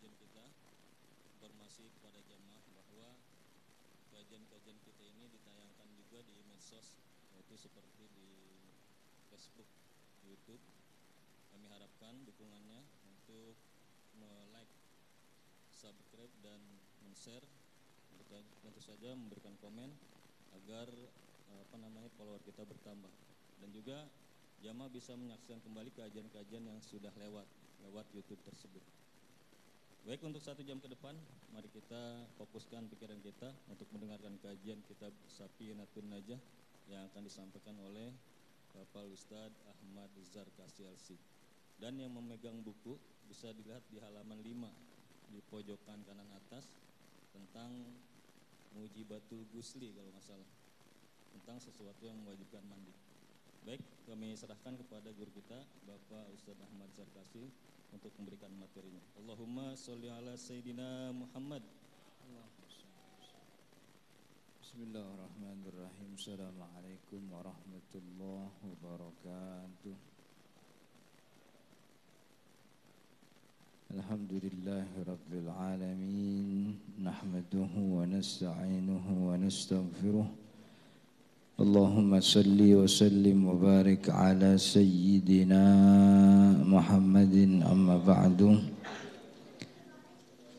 kajian kita, informasi kepada jamaah bahwa kajian-kajian kita ini ditayangkan juga di medsos, yaitu seperti di Facebook, YouTube. Kami harapkan dukungannya untuk like, subscribe dan share, tentu saja memberikan komen agar follower kita bertambah, dan juga jamaah bisa menyaksikan kembali kajian-kajian yang sudah lewat YouTube tersebut. Baik, untuk 1 jam ke depan, mari kita fokuskan pikiran kita untuk mendengarkan kajian kitab Safinatun Najah yang akan disampaikan oleh Bapak Ustadz Ahmad Zarkasi LC. Dan yang memegang buku bisa dilihat di halaman 5 di pojokan kanan atas tentang Mujibatul Ghusli kalau nggak salah, tentang sesuatu yang mewajibkan mandi. Baik, kami serahkan kepada guru kita Bapak Ustadz Ahmad Zarkasi untuk memberikan materinya. Allahumma sholli ala Sayyidina Muhammad. Bismillahirrahmanirrahim. Assalamualaikum warahmatullahi wabarakatuh. Alhamdulillahi rabbil alamin. Nahmaduhu wa nasta'inuhu wa nastaghfiruh. Allahumma salli wa sallim wa barik ala sayyidina Muhammadin, amma ba'du.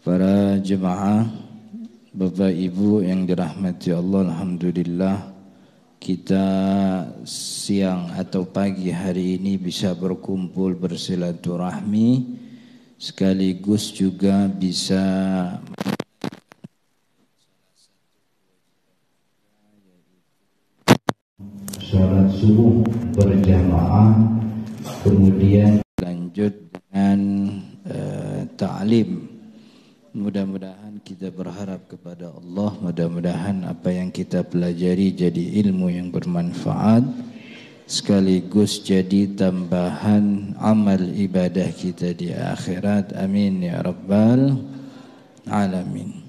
Para jemaah, Bapak Ibu yang dirahmati Allah, alhamdulillah kita siang atau pagi hari ini bisa berkumpul bersilaturahmi, sekaligus juga bisa sholat subuh berjamaah, kemudian lanjut dengan ta'lim. Mudah-mudahan kita berharap kepada Allah, mudah-mudahan apa yang kita pelajari jadi ilmu yang bermanfaat, sekaligus jadi tambahan amal ibadah kita di akhirat. Amin ya rabbal alamin.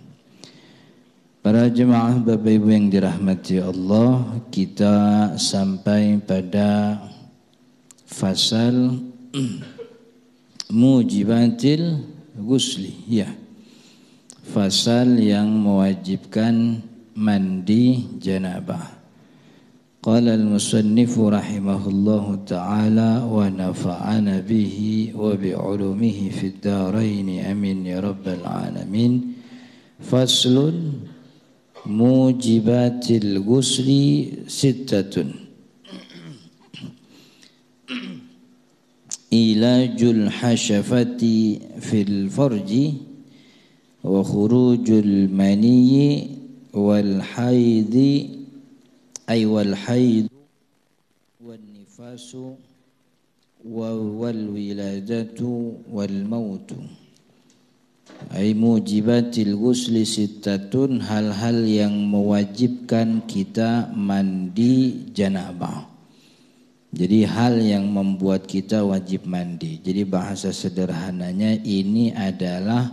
Para jemaah Bapak Ibu yang dirahmati Allah, kita sampai pada fasal mujibatil ghusli, ya. Fasal yang mewajibkan mandi janabah. Qala al-musannifu rahimahullahu ta'ala wa nafa'ana bihi wa bi'ulumihi fid dharain, amin ya rabbal alamin. Faslun mujibatil ghusli sittatun. Ilajul hasyafati fil farji wa khurujul maniyyi wal haidhi ay wal haid wan nifasu wal wiladatu wal mautu. Ay mujibatil ghusli sittatun, hal-hal yang mewajibkan kita mandi janabah. Jadi hal yang membuat kita wajib mandi. Jadi bahasa sederhananya ini adalah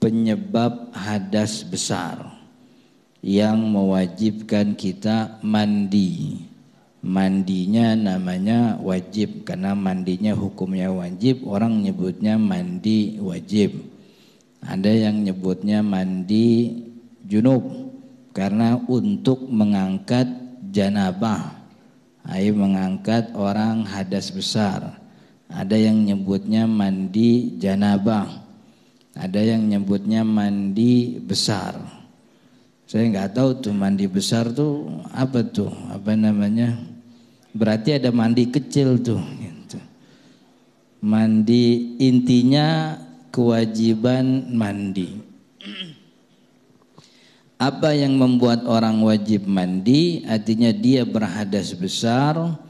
penyebab hadas besar yang mewajibkan kita mandi. Mandinya namanya wajib karena mandinya hukumnya wajib, orang nyebutnya mandi wajib. Ada yang nyebutnya mandi junub karena untuk mengangkat janabah, mengangkat orang hadas besar. Ada yang nyebutnya mandi janabah, ada yang nyebutnya mandi besar. Saya nggak tahu tuh mandi besar tuh apa tuh, apa namanya? Berarti ada mandi kecil tuh. Gitu. Mandi intinya kewajiban mandi. Apa yang membuat orang wajib mandi? Artinya dia berhadas besar.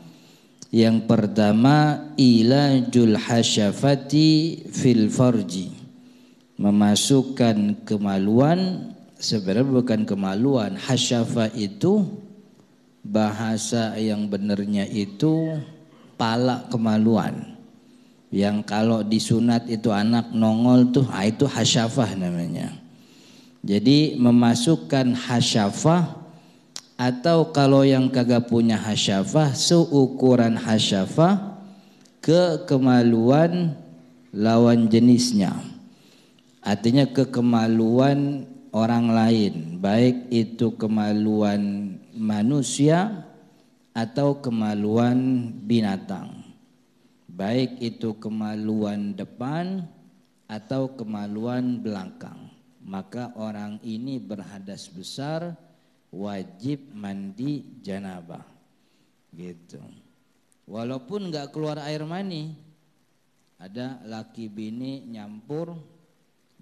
Yang pertama, ilajul hasyafati fil farji, memasukkan kemaluan. Sebenarnya bukan kemaluan. Hasyafa itu bahasa yang benarnya itu pala kemaluan. Yang kalau disunat itu anak nongol tuh, itu hasyafah namanya. Jadi memasukkan hasyafah, atau kalau yang kagak punya hasyafah, seukuran hasyafah ke kemaluan lawan jenisnya. Artinya kekemaluan orang lain, baik itu kemaluan manusia atau kemaluan binatang. Baik itu kemaluan depan atau kemaluan belakang. Maka orang ini berhadas besar, wajib mandi janabah. Gitu. Walaupun enggak keluar air mani, ada laki bini nyampur,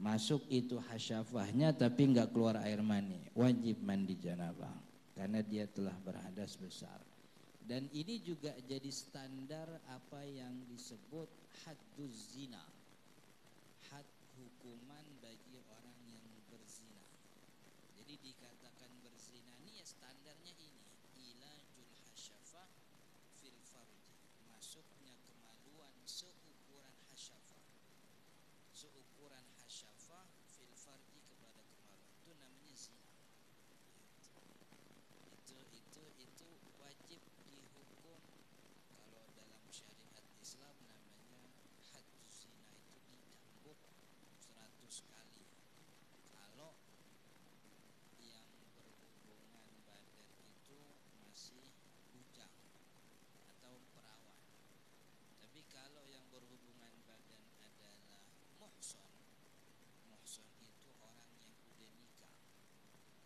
masuk itu hasyafahnya tapi enggak keluar air mani, wajib mandi janabah karena dia telah berhadas besar. Dan ini juga jadi standar apa yang disebut hadduz zina, had hukuman bagi orang yang berzina. Jadi dikatakan berzina ini ya standarnya ini, ilajul hasyafah fil farji, masuknya kemaluan seukuran hasyafah, seukuran hasyafah fil farji kepada kemaluan, itu namanya zina. Itu wajib dihukum. Kalau dalam syariat Islam namanya hadduz zina, itu dicambuk 100 kali. Kalau yang berhubungan badan itu masih bujang atau perawan. Tapi kalau yang berhubungan badan adalah muhsan, muhsan itu orang yang udah nikah,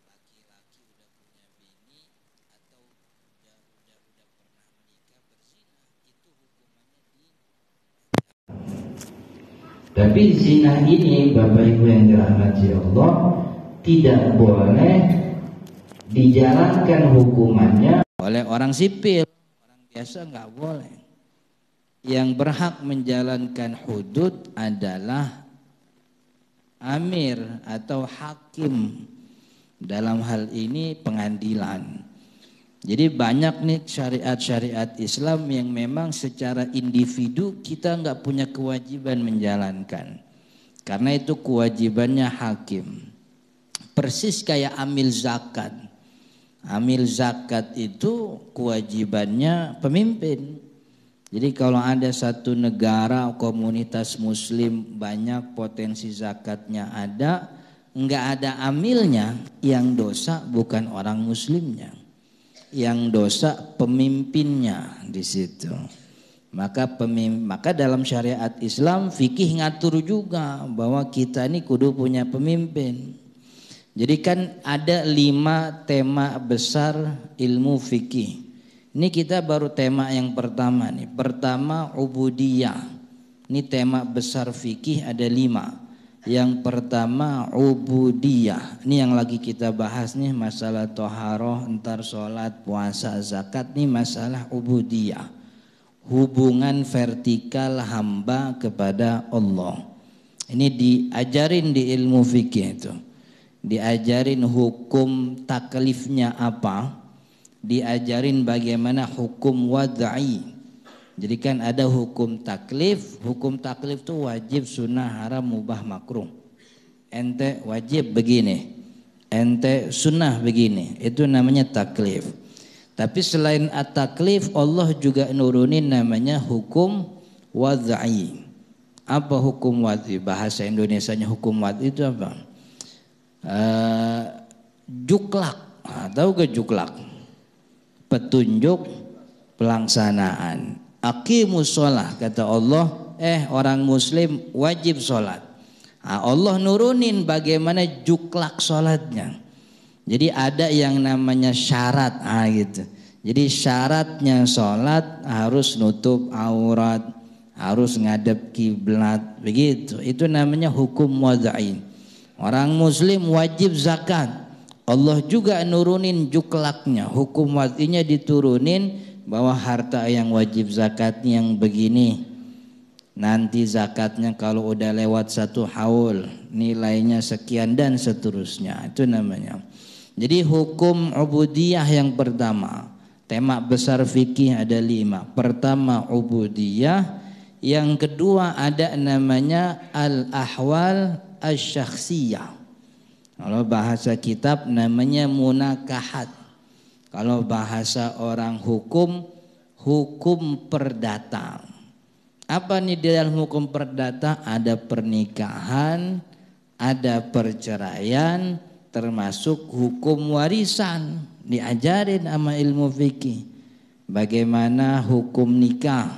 laki-laki udah punya bini atau udah pernah menikah berzina, itu hukumannya di. Tapi zina ini Bapak Ibu yang dirahmati Allah tidak boleh dijalankan hukumannya oleh orang sipil, orang biasa nggak boleh. Yang berhak menjalankan hudud adalah amir atau hakim, dalam hal ini pengadilan. Jadi banyak nih syariat-syariat Islam yang memang secara individu kita nggak punya kewajiban menjalankan, karena itu kewajibannya hakim. Persis kayak amil zakat. Amil zakat itu kewajibannya pemimpin. Jadi kalau ada satu negara komunitas muslim banyak potensi zakatnya ada, nggak ada amilnya, yang dosa bukan orang muslimnya, yang dosa pemimpinnya di situ. Maka dalam syariat Islam fikih ngatur juga bahwa kita ini kudu punya pemimpin. Jadi kan ada 5 tema besar ilmu fikih. Ini kita baru tema yang pertama nih. Pertama ubudiyah. Ini tema besar fikih ada 5. Yang pertama ubudiyah. Ini yang lagi kita bahas nih, masalah toharoh, entar sholat, puasa, zakat. Nih masalah ubudiyah. Hubungan vertikal hamba kepada Allah. Ini diajarin di ilmu fikih itu. Diajarin hukum taklifnya apa, diajarin bagaimana hukum wad'i. Jadi kan ada hukum taklif itu wajib, sunnah, haram, mubah, makruh. Ente wajib begini, ente sunnah begini, itu namanya taklif. Tapi selain at-taklif, Allah juga nurunin namanya hukum wad'i. Apa hukum wad'i? Bahasa Indonesianya hukum wad'i itu apa? Juklak, tahu gak juklak? Petunjuk pelaksanaan. Aqimus sholah, kata Allah, orang muslim wajib sholat. Allah nurunin bagaimana juklak sholatnya. Jadi ada yang namanya syarat, gitu. Jadi syaratnya sholat harus nutup aurat, harus ngadep kiblat, begitu. Itu namanya hukum wad'i. Orang muslim wajib zakat. Allah juga nurunin juklaknya, hukum wad'inya diturunin bahwa harta yang wajib zakatnya yang begini. Nanti zakatnya kalau udah lewat 1 haul nilainya sekian dan seterusnya. Itu namanya. Jadi hukum ubudiyah yang pertama. Tema besar fikih ada 5. Pertama ubudiyah. Yang kedua ada namanya al-ahwal asy-syakhsiyah. Kalau bahasa kitab namanya munakahat. Kalau bahasa orang hukum, hukum perdata. Apa nih di dalam hukum perdata? Ada pernikahan, ada perceraian, termasuk hukum warisan, diajarin sama ilmu fikih. Bagaimana hukum nikah,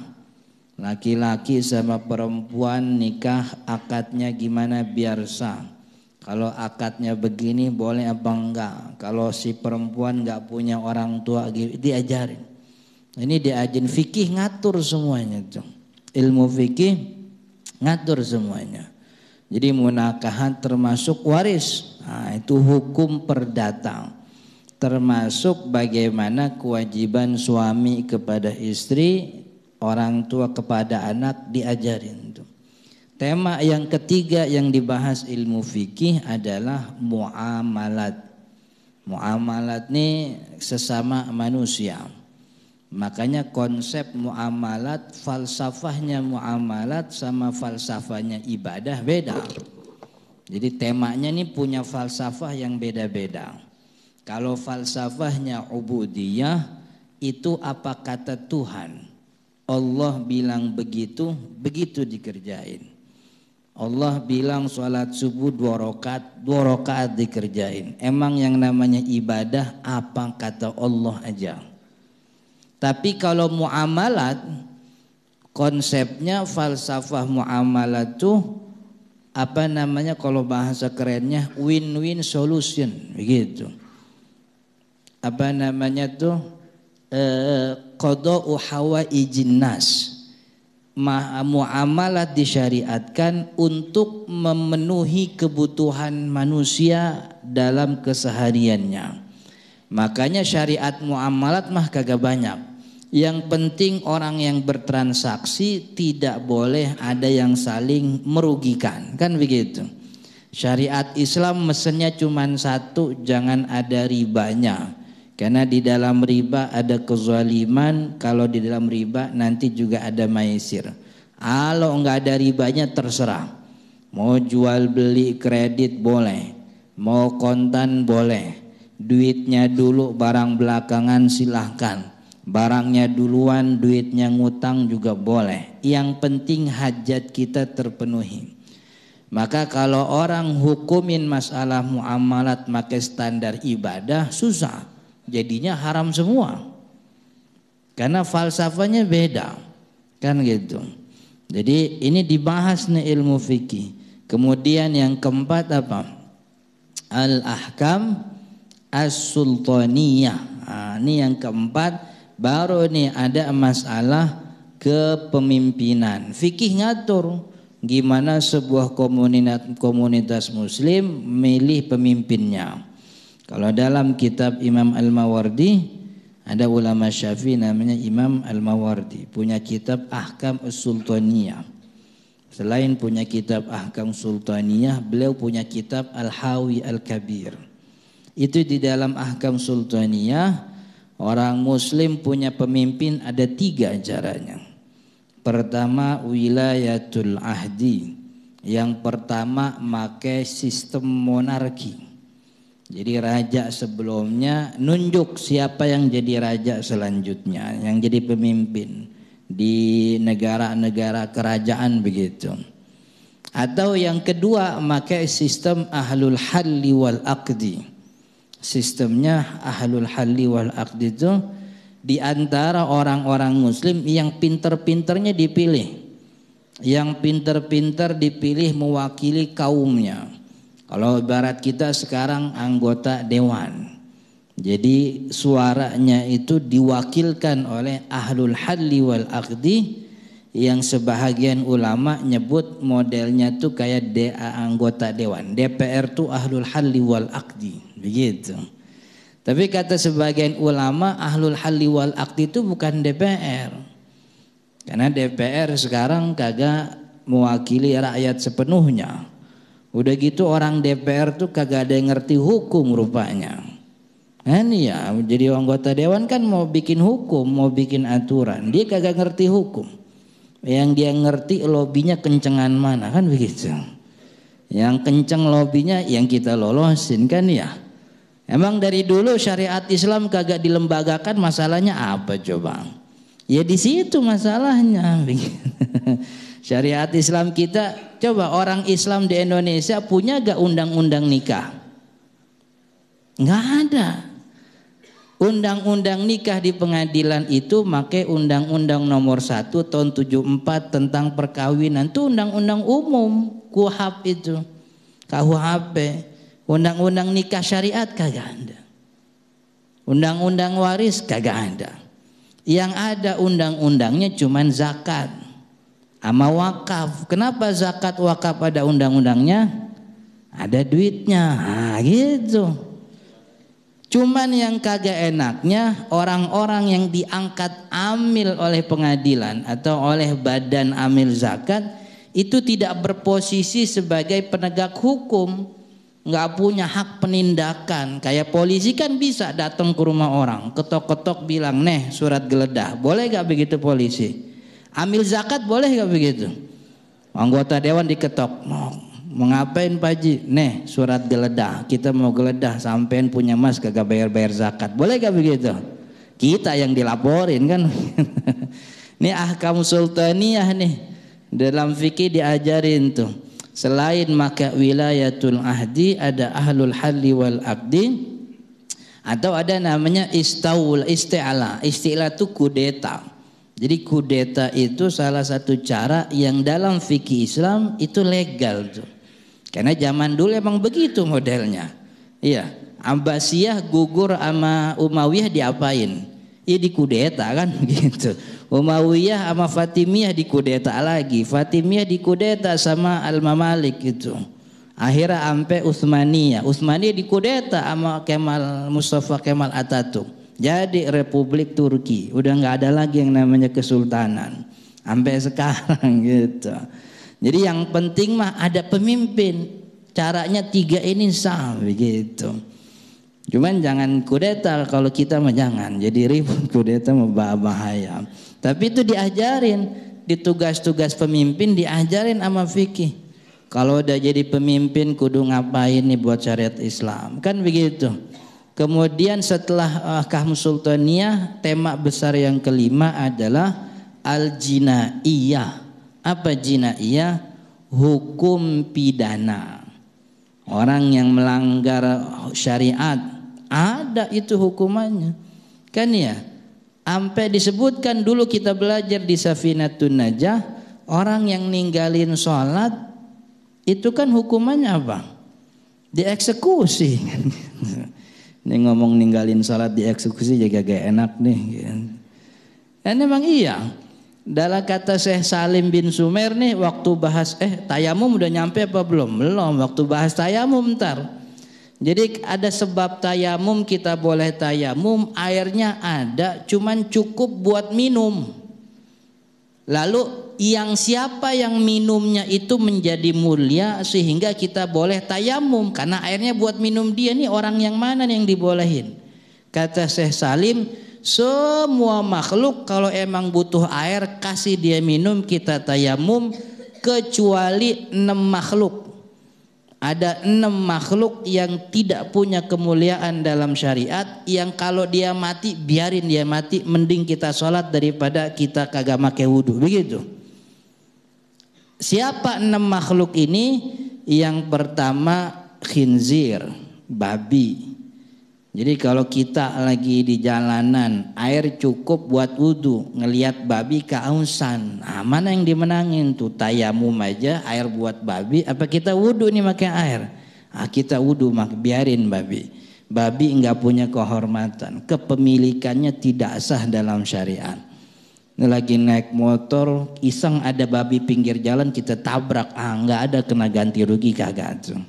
laki-laki sama perempuan nikah akadnya gimana biar sah. Kalau akadnya begini boleh apa enggak. Kalau si perempuan enggak punya orang tua diajarin. Ini diajarin fikih ngatur semuanya tuh. Ilmu fikih ngatur semuanya. Jadi munakahan termasuk waris. Nah, itu hukum perdata. Termasuk bagaimana kewajiban suami kepada istri, orang tua kepada anak diajarin tuh. Tema yang ketiga yang dibahas ilmu fikih adalah muamalat. Muamalat ini sesama manusia. Makanya konsep muamalat, falsafahnya muamalat sama falsafahnya ibadah beda. Jadi temanya ini punya falsafah yang beda-beda. Kalau falsafahnya ubudiyah, itu apa kata Tuhan. Allah bilang begitu, begitu dikerjain. Allah bilang sholat subuh 2 rakaat dikerjain. Emang yang namanya ibadah apa kata Allah aja. Tapi kalau muamalat, konsepnya falsafah muamalat tuh apa namanya kalau bahasa kerennya win-win solution begitu. Apa namanya tuh qada'u hawaijin nas. Muamalat disyariatkan untuk memenuhi kebutuhan manusia dalam kesehariannya. Makanya syariat muamalat mah kagak banyak. Yang penting orang yang bertransaksi tidak boleh ada yang saling merugikan, kan begitu. Syariat Islam mesennya cuma satu, jangan ada ribanya. Karena di dalam riba ada kezaliman, kalau di dalam riba nanti juga ada maisir. Kalau enggak ada ribanya terserah. Mau jual beli kredit boleh, mau kontan boleh. Duitnya dulu barang belakangan silahkan. Barangnya duluan duitnya ngutang juga boleh. Yang penting hajat kita terpenuhi. Maka kalau orang hukumin masalah muamalat pakai standar ibadah susah. Jadinya haram semua. Karena falsafahnya beda. Kan gitu. Jadi ini dibahas nih ilmu fikih. Kemudian yang keempat apa? Al-ahkam as-sultaniyah. Nah, ini yang keempat. Baru nih ada masalah kepemimpinan. Fikih ngatur gimana sebuah komunitas muslim milih pemimpinnya. Kalau dalam kitab Imam Al-Mawardi, ada ulama Syafi'i namanya Imam Al-Mawardi, punya kitab Ahkam As-Sultaniyah. Selain punya kitab Ahkam Sultaniyah, beliau punya kitab Al-Hawi Al-Kabir. Itu di dalam Ahkam Sultaniyah, orang muslim punya pemimpin ada 3 caranya. Pertama wilayatul ahdi. Yang pertama pakai sistem monarki. Jadi raja sebelumnya nunjuk siapa yang jadi raja selanjutnya, yang jadi pemimpin di negara-negara kerajaan begitu. Atau yang kedua pakai sistem ahlul halli wal aqdi. Sistemnya ahlul halli wal aqdi itu di antara orang-orang muslim yang pinter-pinternya dipilih. Yang pinter-pinter dipilih mewakili kaumnya. Kalau ibarat kita sekarang anggota dewan. Jadi suaranya itu diwakilkan oleh ahlul halli wal aqdi, yang sebahagian ulama nyebut modelnya tuh kayak anggota dewan. DPR tuh ahlul halli wal aqdi. Begitu. Tapi kata sebagian ulama ahlul halli wal aqdi itu bukan DPR. Karena DPR sekarang kagak mewakili rakyat sepenuhnya. Udah gitu orang DPR tuh kagak ada yang ngerti hukum rupanya. Kan ya, jadi anggota dewan kan mau bikin hukum, mau bikin aturan. Dia kagak ngerti hukum. Yang dia ngerti lobinya kencengan mana, kan begitu. Yang kenceng lobinya yang kita lolosin, kan ya. Emang dari dulu syariat Islam kagak dilembagakan, masalahnya apa coba? Ya di situ masalahnya. Syariat Islam kita, coba orang Islam di Indonesia punya gak undang-undang nikah? Nggak ada. Undang-undang nikah di pengadilan itu pakai Undang-Undang Nomor 1 tahun 74 tentang perkawinan. Itu undang-undang umum, KUHP itu. KUHP. Undang-undang nikah syariat kagak ada. Undang-undang waris kagak ada. Yang ada undang-undangnya cuman zakat sama wakaf. Kenapa zakat wakaf ada undang-undangnya? Ada duitnya. Nah, gitu. Cuman yang kagak enaknya orang-orang yang diangkat amil oleh pengadilan atau oleh badan amil zakat itu tidak berposisi sebagai penegak hukum, nggak punya hak penindakan. Kayak polisi kan bisa datang ke rumah orang, ketok-ketok bilang, "Neh, surat geledah." Boleh gak begitu polisi? Amil zakat boleh gak begitu? Anggota dewan diketok, mau ngapain Pak Haji? Nih surat geledah, kita mau geledah, sampean punya mas kagak bayar zakat. Boleh gak begitu? Kita yang dilaporin kan. Ini ahkam sultaniyah nih, dalam fikih diajarin tuh. Selain maka wilayatul ahdi, ada ahlul halli wal aqdi, atau ada namanya isti'la. Isti'la itu kudeta. Jadi kudeta itu salah satu cara yang dalam fikih Islam itu legal tuh. Karena zaman dulu emang begitu modelnya. Iya, Abbasiyah gugur sama Umayyah diapain? Ya dikudeta kan gitu. Umayyah sama Fatimiyah dikudeta lagi. Fatimiyah dikudeta sama Al-Mamalik gitu. Akhirnya sampai Utsmaniyah. Utsmaniyah dikudeta sama Mustafa Kemal Atatürk. Jadi Republik Turki. Udah nggak ada lagi yang namanya kesultanan. Sampai sekarang gitu. Jadi yang penting mah ada pemimpin. Caranya 3 ini sah begitu. Cuman jangan kudeta, kalau kita mah jangan. Jadi ribut kudeta mah bahaya. Tapi itu diajarin di tugas-tugas pemimpin, diajarin sama fikih. Kalau udah jadi pemimpin kudu ngapain nih buat syariat Islam. Kan begitu. Kemudian setelah ahkam sultaniyah, tema besar yang kelima adalah al-jinaiyah. Apa jinaiyah? Hukum pidana. Orang yang melanggar syariat, ada itu hukumannya. Kan ya? Sampai disebutkan dulu kita belajar di Safinatun Najah, orang yang ninggalin sholat itu kan hukumannya apa? Dieksekusi. Ini ngomong ninggalin sholat dieksekusi juga gak enak nih. Dan memang iya. Dalam kata Syekh Salim bin Sumer nih, waktu bahas tayamum udah nyampe apa belum? Belum. Waktu bahas tayamum ntar. Jadi ada sebab tayamum, kita boleh tayamum, airnya ada, cuman cukup buat minum. Lalu yang siapa yang minumnya itu menjadi mulia sehingga kita boleh tayamum, karena airnya buat minum dia, nih orang yang mana yang dibolehin? Kata Syekh Salim, semua makhluk kalau emang butuh air kasih dia minum, kita tayamum, kecuali 6 makhluk. Ada 6 makhluk yang tidak punya kemuliaan dalam syariat, yang kalau dia mati biarin dia mati, mending kita sholat daripada kita kagak make wudhu. Begitu. Siapa 6 makhluk ini? Yang pertama khinzir, babi. Jadi kalau kita lagi di jalanan, air cukup buat wudhu, ngelihat babi kehausan, mana yang dimenangin tuh? Tayamum aja air buat babi, apa kita wudhu nih pakai air? Kita wudhu, biarin babi. Babi enggak punya kehormatan, kepemilikannya tidak sah dalam syariat. Lagi naik motor, iseng ada babi pinggir jalan, kita tabrak, enggak ada, kena ganti rugi kagak tuh.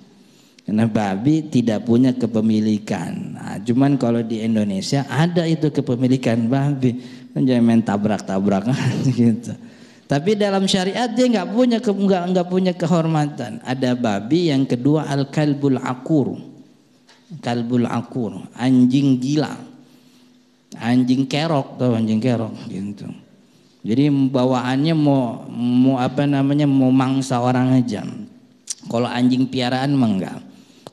Karena babi tidak punya kepemilikan. Cuman kalau di Indonesia ada itu kepemilikan babi, jangan main tabrak-tabrakan gitu. Tapi dalam syariat dia nggak punya kehormatan. Ada babi. Yang kedua al-kalbul akur, kalbul akur, anjing gila, anjing kerok, tuh anjing kerok gitu. Jadi bawaannya mau mangsa orang aja. Kalau anjing piaraan mah enggak.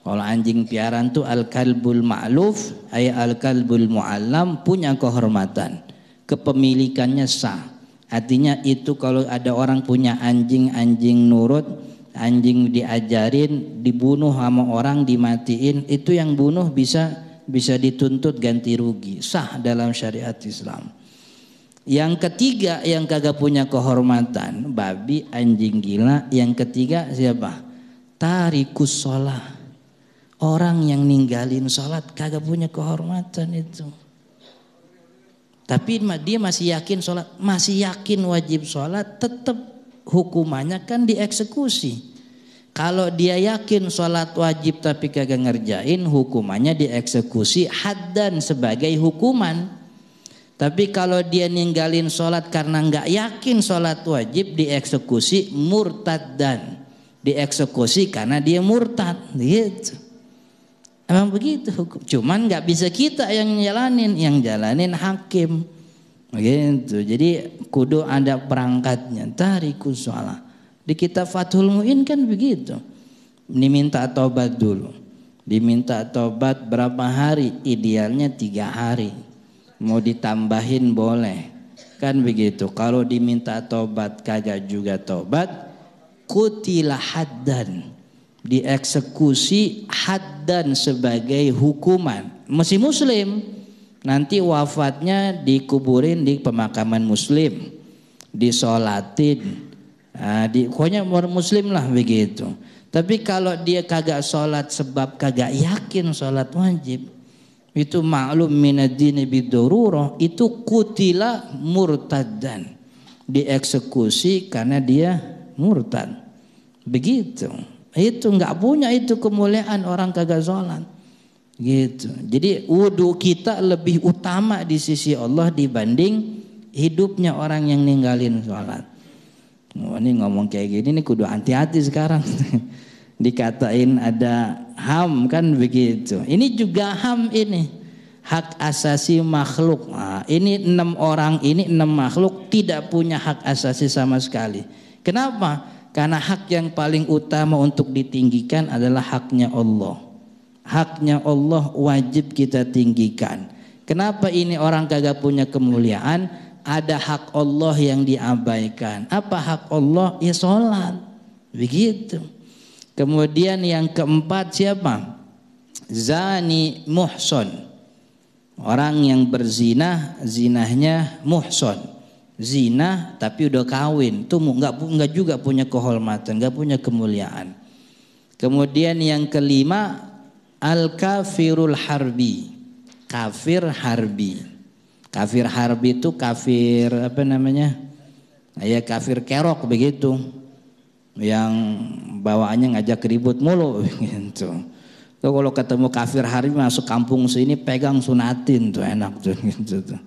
Kalau anjing piaraan itu al-kalbul ma'luf, ay al-kalbul mu'allam, punya kehormatan, kepemilikannya sah. Artinya itu kalau ada orang punya anjing, anjing nurut, anjing diajarin, dibunuh sama orang, dimatiin, itu yang bunuh bisa dituntut ganti rugi, sah dalam syariat Islam. Yang ketiga yang kagak punya kehormatan, babi, anjing gila. Yang ketiga siapa? Tarikus sholat, orang yang ninggalin sholat kagak punya kehormatan itu. Tapi dia masih yakin sholat, masih yakin wajib sholat, tetap hukumannya kan dieksekusi. Kalau dia yakin sholat wajib tapi kagak ngerjain, hukumannya dieksekusi haddan sebagai hukuman. Tapi kalau dia ninggalin sholat karena nggak yakin sholat wajib, dieksekusi murtaddan, dieksekusi karena dia murtad, gitu. Emang begitu hukum. Cuman nggak bisa kita yang jalanin hakim, gitu. Jadi kudu ada perangkatnya. Tarikus sholat. Di kitab Fathul Mu'in kan begitu. Diminta tobat dulu. Diminta tobat berapa hari? Idealnya 3 hari. Mau ditambahin boleh. Kan begitu. Kalau diminta tobat kagak juga tobat, qutila haddan, dieksekusi haddan sebagai hukuman. Masih muslim, nanti wafatnya dikuburin di pemakaman muslim, disolatin, pokoknya orang muslim lah begitu. Tapi kalau dia kagak sholat sebab kagak yakin sholat wajib, itu maklum minad-dini bidururah, itu kutila murtaddan, dieksekusi karena dia murtad. Begitu. Itu nggak punya itu kemuliaan orang kagak sholat, gitu. Jadi wudhu kita lebih utama di sisi Allah dibanding hidupnya orang yang ninggalin sholat. Ini ngomong kayak gini nih kudu hati-hati sekarang. Dikatain ada HAM kan begitu. Ini juga HAM ini, hak asasi makhluk. Nah, ini 6 orang ini 6 makhluk tidak punya hak asasi sama sekali. Kenapa? Karena hak yang paling utama untuk ditinggikan adalah haknya Allah. Haknya Allah wajib kita tinggikan. Kenapa ini orang kagak punya kemuliaan? Ada hak Allah yang diabaikan. Apa hak Allah? Ya sholat. Begitu. Kemudian yang keempat siapa? Zani muhson. Orang yang berzina, zinahnya muhson. Zina tapi udah kawin, tuh nggak juga punya kehormatan, nggak punya kemuliaan. Kemudian yang kelima al-kafirul harbi, kafir harbi. Kafir harbi itu kafir apa namanya? Ya kafir kerok begitu, yang bawaannya ngajak ribut mulu gitu. Tuh kalau ketemu kafir harbi masuk kampung sini pegang sunatin tuh enak tuh gitu tuh.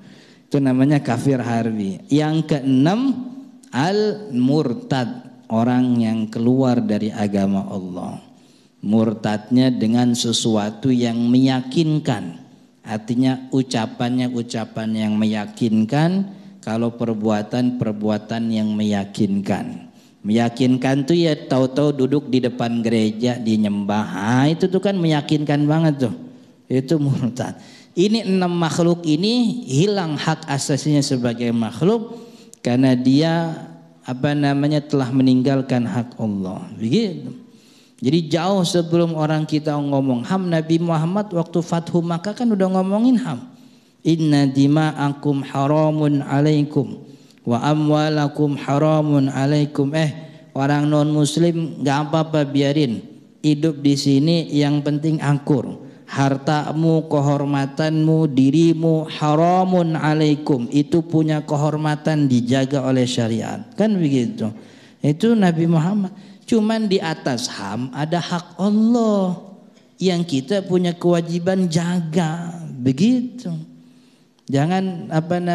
Itu namanya kafir harbi. Yang keenam al-murtad, orang yang keluar dari agama Allah. Murtadnya dengan sesuatu yang meyakinkan. Artinya ucapannya ucapan yang meyakinkan, kalau perbuatan yang meyakinkan. Meyakinkan tuh ya tahu-tahu duduk di depan gereja di nyembah. Itu tuh kan meyakinkan banget tuh. Itu murtad. Ini 6 makhluk ini hilang hak asasinya sebagai makhluk karena dia telah meninggalkan hak Allah. Begitu. Jadi jauh sebelum orang kita ngomong HAM, Nabi Muhammad waktu Fathu Makkah kan udah ngomongin HAM. Inna dima'akum haramun alaikum wa amwalakum haramun alaikum. Orang non muslim enggak apa-apa, biarin hidup di sini, yang penting akur. Hartamu, kehormatanmu, dirimu haramun alaikum, itu punya kehormatan, dijaga oleh syariat. Kan begitu. Itu Nabi Muhammad. Cuman di atas HAM ada hak Allah yang kita punya kewajiban jaga. Begitu. Jangan HAM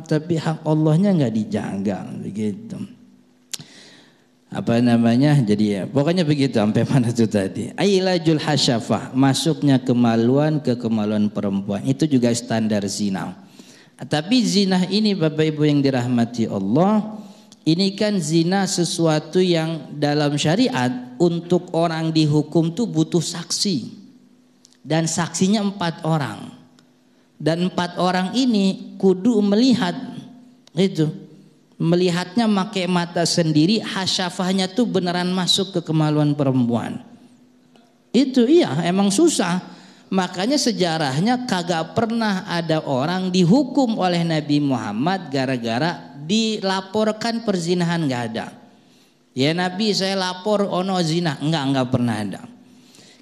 tapi hak Allahnya nggak dijaga. Begitu. Jadi ya pokoknya begitu. Sampai mana tuh tadi, ailajul hasyafah, masuknya kemaluan ke kemaluan perempuan, itu juga standar zina. Tapi zina ini Bapak Ibu yang dirahmati Allah, ini kan zina sesuatu yang dalam syariat untuk orang dihukum tuh butuh saksi, dan saksinya 4 orang. Dan 4 orang ini kudu melihat itu, melihatnya pakai mata sendiri, hasyafahnya tuh beneran masuk ke kemaluan perempuan. Itu iya emang susah. Makanya sejarahnya kagak pernah ada orang dihukum oleh Nabi Muhammad gara-gara dilaporkan perzinahan, nggak ada. Ya Nabi saya lapor ono zina, nggak pernah ada.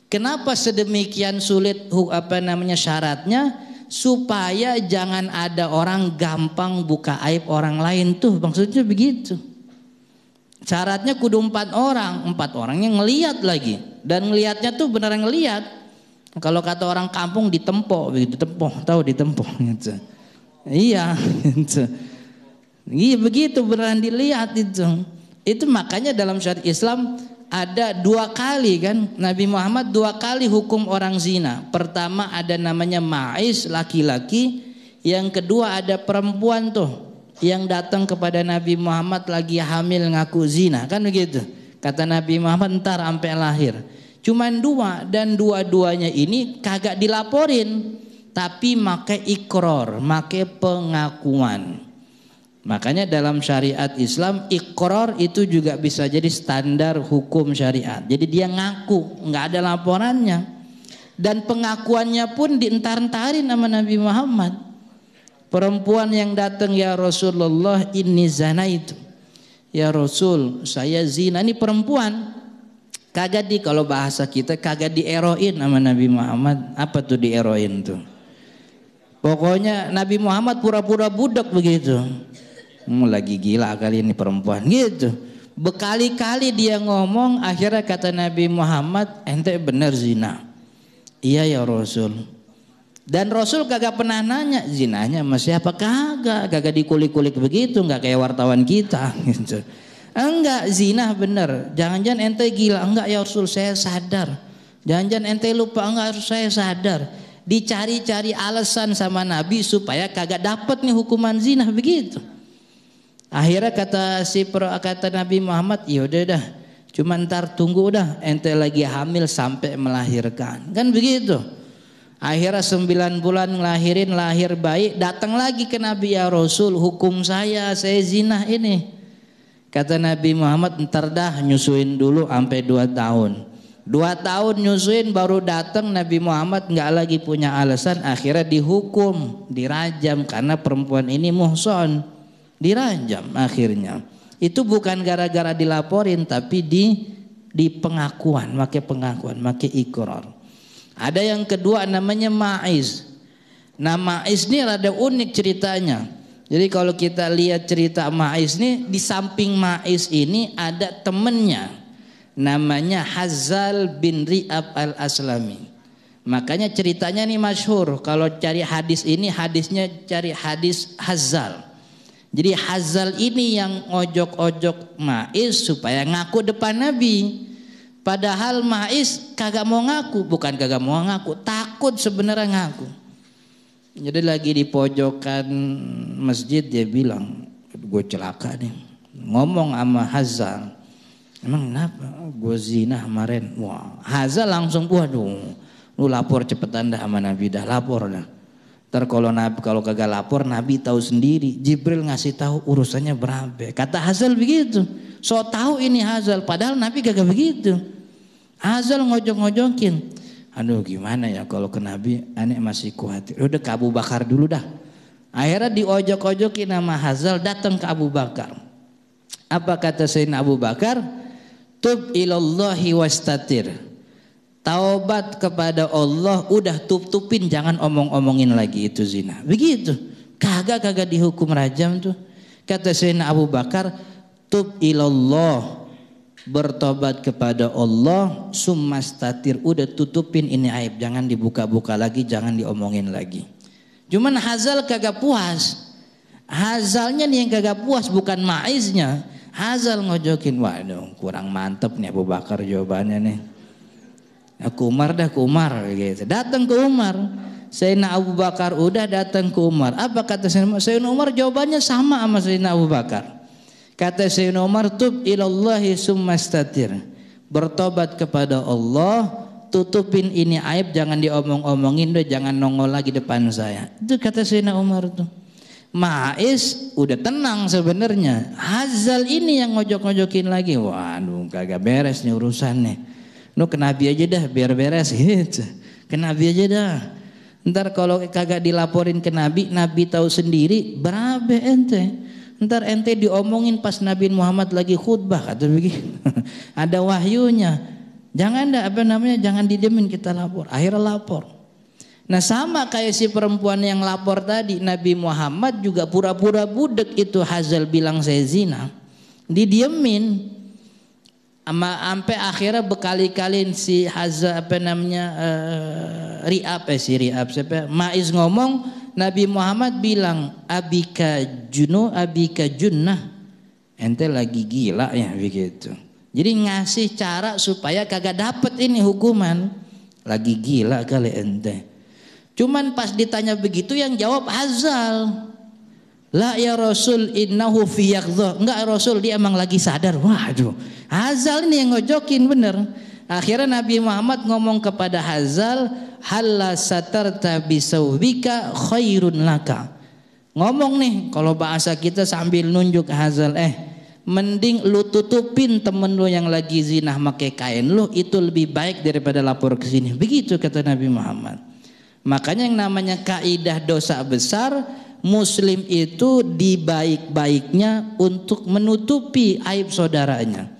Kenapa sedemikian sulit syaratnya? Supaya jangan ada orang gampang buka aib orang lain tuh, maksudnya begitu. Syaratnya kudu 4 orang, 4 orangnya ngelihat lagi, dan ngelihatnya tuh beneran ngelihat. Kalau kata orang kampung ditempo begitu, tempo, tahu ditempo gitu. Iya gitu. Iya begitu beneran dilihat itu. Itu makanya dalam syariat Islam ada 2 kali kan, Nabi Muhammad 2 kali hukum orang zina. Pertama ada namanya ma'is, laki-laki. Yang kedua ada perempuan tuh yang datang kepada Nabi Muhammad lagi hamil ngaku zina, kan begitu. Kata Nabi Muhammad ntar sampai lahir. Cuman 2, dan dua-duanya ini kagak dilaporin, tapi make ikror, make pengakuan. Makanya dalam syariat Islam iqrar itu juga bisa jadi standar hukum syariat. Jadi dia ngaku, nggak ada laporannya. Dan pengakuannya pun dientar-entarin sama Nabi Muhammad. Perempuan yang datang, ya Rasulullah ini zina itu. Ya Rasul saya zina, ini perempuan. Kagak kalau bahasa kita kagak dieroin sama Nabi Muhammad. Apa tuh dieroin tuh? Pokoknya Nabi Muhammad pura-pura budak begitu. Lagi gila kali ini perempuan gitu. Berkali-kali dia ngomong, akhirnya kata Nabi Muhammad, ente bener zina. Iya ya Rasul. Dan Rasul kagak pernah nanya zinanya sama siapa, kagak dikulik-kulik begitu, nggak kayak wartawan kita gitu. Enggak, zina bener. Jangan-jangan ente gila, enggak ya Rasul saya sadar. Jangan-jangan ente lupa, enggak Rasul saya sadar. Dicari-cari alasan sama Nabi supaya kagak dapat nih hukuman zina begitu. Akhirnya kata Nabi Muhammad, ya udah dah, cuma ntar tunggu dah, ente lagi hamil sampai melahirkan, kan begitu. Akhirnya 9 bulan ngelahirin, lahir bayi, datang lagi ke Nabi, ya Rasul hukum saya zina ini. Kata Nabi Muhammad, ntar dah nyusuin dulu sampai 2 tahun. 2 tahun nyusuin baru datang. Nabi Muhammad nggak lagi punya alasan, akhirnya dihukum, dirajam karena perempuan ini muhson. Dirajam akhirnya. Itu bukan gara-gara dilaporin, tapi di pengakuan, make pengakuan, make ikrar. Ada yang kedua namanya ma'iz. Nah ma'iz ini rada unik ceritanya. Jadi kalau kita lihat cerita ma'iz ini, di samping ma'iz ini ada temennya namanya Hazal bin Ri'ab al-Aslami. Makanya ceritanya ini masyhur. Kalau cari hadis ini, hadisnya cari hadis Hazal. Jadi Hazal ini yang ojok-ojok Ma'iz supaya ngaku depan Nabi. Padahal Ma'iz kagak mau ngaku, bukan kagak mau ngaku, takut sebenarnya ngaku. Jadi lagi di pojokan masjid dia bilang, gue celaka nih. Ngomong sama Hazal, emang kenapa? Gue zina kemarin. Wah, Hazal langsung, waduh, lu lapor cepetan dah sama Nabi, dah lapor dah. Ntar kalau kagak lapor Nabi tahu sendiri, Jibril ngasih tahu urusannya berapa. Kata Hazal begitu. So tahu ini Hazal, padahal Nabi kagak begitu. Hazal ngojok-ngojokin. Aduh gimana ya kalau ke Nabi, aneh masih khawatir. Udah ke Abu Bakar dulu dah. Akhirnya diojok-ojokin sama Hazal, datang ke Abu Bakar. Apa kata Sayyidina Abu Bakar? Tub ilallahi wastatir. Taubat kepada Allah, udah tup-tupin, jangan omong-omongin lagi itu zina. Begitu. Kagak dihukum rajam tuh. Kata Sayyidina Abu Bakar, tub ilallah, bertobat kepada Allah, summastatir, udah tutupin ini aib, jangan dibuka-buka lagi, jangan diomongin lagi. Cuman Hazal kagak puas. Hazalnya nih yang kagak puas, bukan Maiznya. Hazal ngojokin, waduh kurang mantep nih Abu Bakar jawabannya nih. Ke Umar gitu. Datang ke Umar. Sayyidina Abu Bakar udah datang ke Umar. Apa kata Sayyidina Umar? Jawabannya sama Sayyidina Abu Bakar. Kata Sayyidina Umar, tub ilallahi summastatir. Bertobat kepada Allah, tutupin ini aib, jangan diomong-omongin, udah jangan nongol lagi depan saya. Itu kata Sayyidina Umar tuh. Maiz udah tenang sebenarnya. Hazal ini yang ngojok-ngojokin lagi. Waduh, kagak beres nih urusannya. Lu ke Nabi aja dah biar beres gitu. Ke Nabi aja dah. Ntar kalau kagak dilaporin ke Nabi, Nabi tahu sendiri, berabe ente. Ntar ente diomongin pas Nabi Muhammad lagi khutbah kata begitu. Ada wahyunya. Jangan jangan didemin, kita lapor. Akhirnya lapor. Nah sama kayak si perempuan yang lapor tadi, Nabi Muhammad juga pura-pura budek itu Hazal bilang saya zina. Didiemin. Sampai akhirnya berkali-kali si Hazal Ri'ab Maiz ngomong, Nabi Muhammad bilang abika junnah, ente lagi gila ya begitu. Jadi ngasih cara supaya kagak dapet ini hukuman, lagi gila kali ente. Cuman pas ditanya begitu yang jawab Hazal, la ya Rasul innahu fi yaqdha. Enggak Rasul, dia emang lagi sadar. Waduh, Hazal ini yang ngojokin bener. Akhirnya Nabi Muhammad ngomong kepada Hazal, halla satarta bisawbika khairun laka. Ngomong nih kalau bahasa kita sambil nunjuk Hazal, mending lu tutupin temen lu yang lagi zina pakai kain lu, itu lebih baik daripada lapor ke sini. Begitu kata Nabi Muhammad. Makanya yang namanya kaidah dosa besar, muslim itu dibaik-baiknya untuk menutupi aib saudaranya.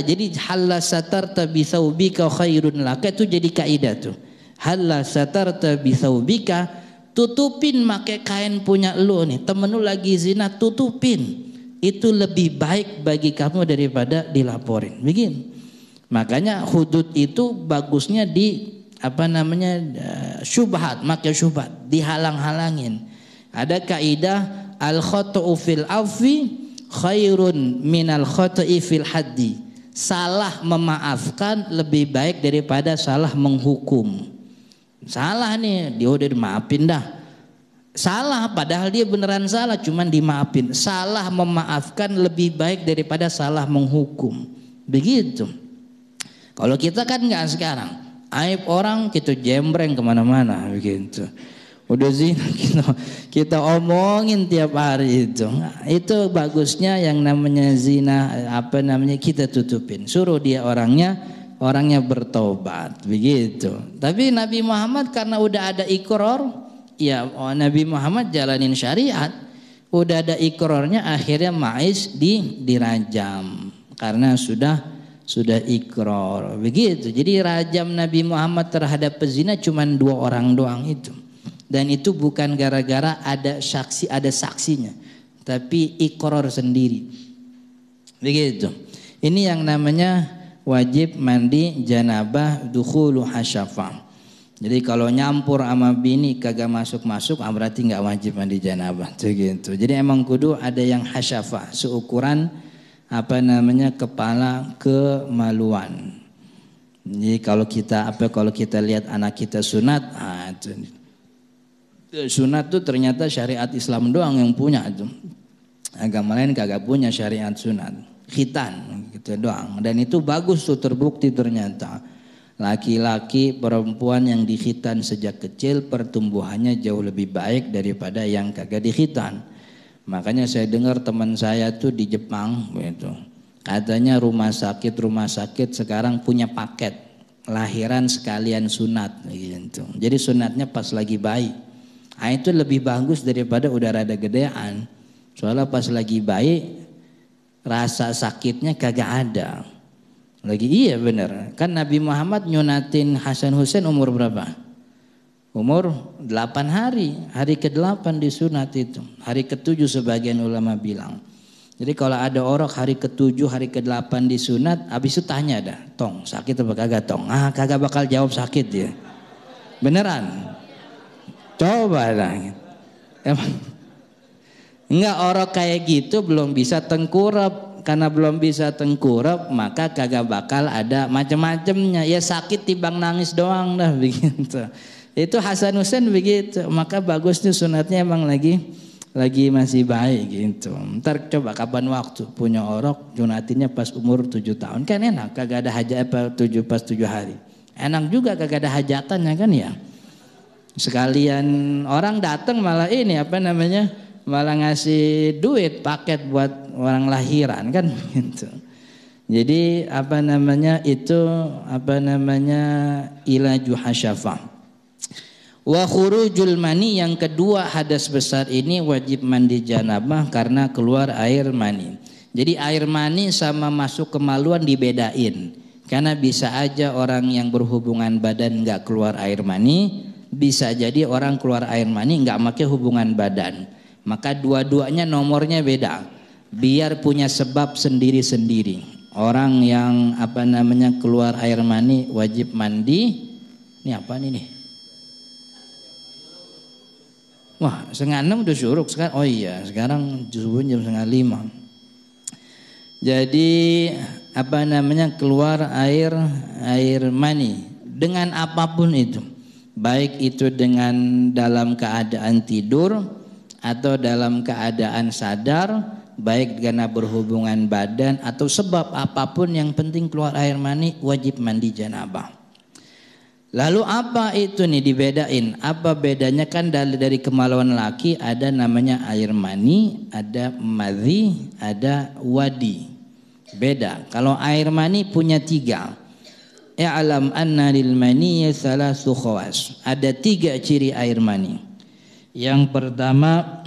Jadi halla satarta bisawbika khairun laka itu jadi kaidah tuh. Halla satarta bisawbika, tutupin pakai kain punya lu nih, temen lu lagi zina, tutupin. Itu lebih baik bagi kamu daripada dilaporin. Begini. Makanya hudud itu bagusnya di syubhat, makai syubhat, dihalang-halangin. Ada kaidah al khata'u fil afwi khairun minal khata'i fil haddi. Salah memaafkan lebih baik daripada salah menghukum. Salah nih, dia udah dimaafin dah. Salah padahal dia beneran salah, cuman dimaafin. Salah memaafkan lebih baik daripada salah menghukum. Begitu. Kalau kita kan nggak sekarang. Aib orang kita jembreng kemana-mana begitu. Udah zina kita omongin tiap hari itu. Itu bagusnya yang namanya zina kita tutupin. Suruh dia orangnya bertobat begitu. Tapi Nabi Muhammad karena udah ada iqrar, ya Nabi Muhammad jalanin syariat. Udah ada iqrarnya, akhirnya Maiz dirajam karena sudah iqrar begitu. Jadi rajam Nabi Muhammad terhadap pezina cuma 2 orang doang itu. Dan itu bukan gara-gara ada saksinya, tapi iqrar sendiri. Begitu. Ini yang namanya wajib mandi janabah dukhulu hasyafah. Jadi kalau nyampur sama bini kagak masuk-masuk, berarti nggak wajib mandi janabah. Gitu. Jadi emang kudu ada yang hasyafah, seukuran kepala kemaluan. Jadi kalau kita lihat anak kita sunat, sunat tuh ternyata syariat Islam doang yang punya tuh. Agama lain kagak punya syariat sunat. Khitan gitu doang. Dan itu bagus tuh, terbukti ternyata. Laki-laki perempuan yang dikhitan sejak kecil pertumbuhannya jauh lebih baik daripada yang kagak dikhitan. Makanya saya dengar teman saya tuh di Jepang gitu. Katanya rumah sakit sekarang punya paket lahiran sekalian sunat gitu. Jadi sunatnya pas lagi bayi. Itu lebih bagus daripada udah rada gedean. Soalnya pas lagi bayi rasa sakitnya kagak ada. Iya bener. Kan Nabi Muhammad nyunatin Hasan Husain umur berapa? Umur 8 hari. Hari ke-8 disunat itu. Hari ke-7 sebagian ulama bilang. Jadi kalau ada orang hari ke-7, hari ke-8 disunat, habis itu tanya dah, tong sakit apa kagak tong? Kagak bakal jawab sakit dia. Beneran? Coba lah. Emang enggak, orang kayak gitu belum bisa tengkurap. Karena belum bisa tengkurap maka kagak bakal ada macam-macamnya. Ya sakit timbang nangis doang dah begitu. Itu Hasan Husain begitu. Maka bagusnya sunatnya emang lagi masih baik gitu. Ntar coba kapan waktu punya orang junatinnya pas umur 7 tahun. Kan enak, kagak ada hajat pas 7 hari. enak juga kagak ada hajatannya kan ya. Sekalian orang datang malah ini apa namanya, malah ngasih duit paket buat orang lahiran kan gitu. Jadi apa namanya itu apa namanya ilaju hasyafah. Wa khurujul mani, yang kedua hadas besar ini wajib mandi janabah karena keluar air mani. Jadi air mani sama masuk kemaluan dibedain. Karena bisa aja orang yang berhubungan badan nggak keluar air mani, bisa jadi orang keluar air mani nggak pakai hubungan badan. Maka dua-duanya nomornya beda. Biar punya sebab sendiri-sendiri. Orang yang apa namanya keluar air mani wajib mandi. Ini apa nih? Wah, 5:30 udah syuruk sekarang. Oh iya, sekarang subuh jam 4:30. Jadi apa namanya keluar air mani dengan apapun itu, baik itu dengan dalam keadaan tidur atau dalam keadaan sadar, baik karena berhubungan badan atau sebab apapun, yang penting keluar air mani wajib mandi janabah. Lalu apa itu nih dibedain? Apa bedanya? Kan dari kemaluan laki ada namanya air mani, ada madhi, ada wadi. Beda. Kalau air mani punya 3. I'lam anna lil mani thalathu khawas. Ada 3 ciri air mani. Yang pertama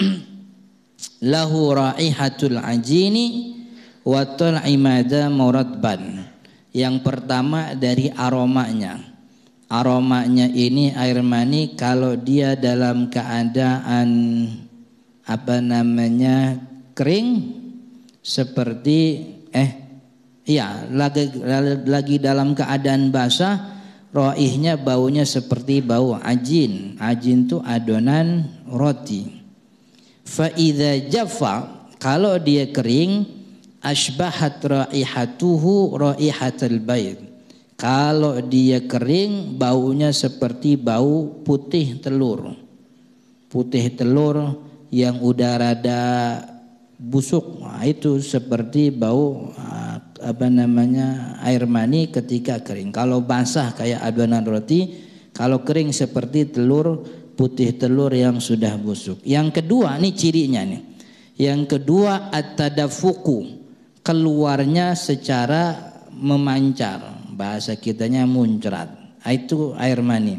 lahu raihatul ajini wa tal'i mada muradban. Yang pertama dari aromanya. Aromanya ini air mani kalau dia dalam keadaan apa namanya kering seperti lagi dalam keadaan basah, raihnya baunya seperti bau ajin. Ajin itu adonan roti. Fa idza jaffa, kalau dia kering, asbahat raihatuhu raihatul bayd. Kalau dia kering, baunya seperti bau putih telur. Putih telur yang udah rada busuk, nah, itu seperti bau apa namanya air mani ketika kering. Kalau basah kayak adonan roti, kalau kering seperti telur, putih telur yang sudah busuk. Yang kedua, nih cirinya nih. Yang kedua at-tadafuku, keluarnya secara memancar. Bahasa kitanya muncrat. Itu air mani.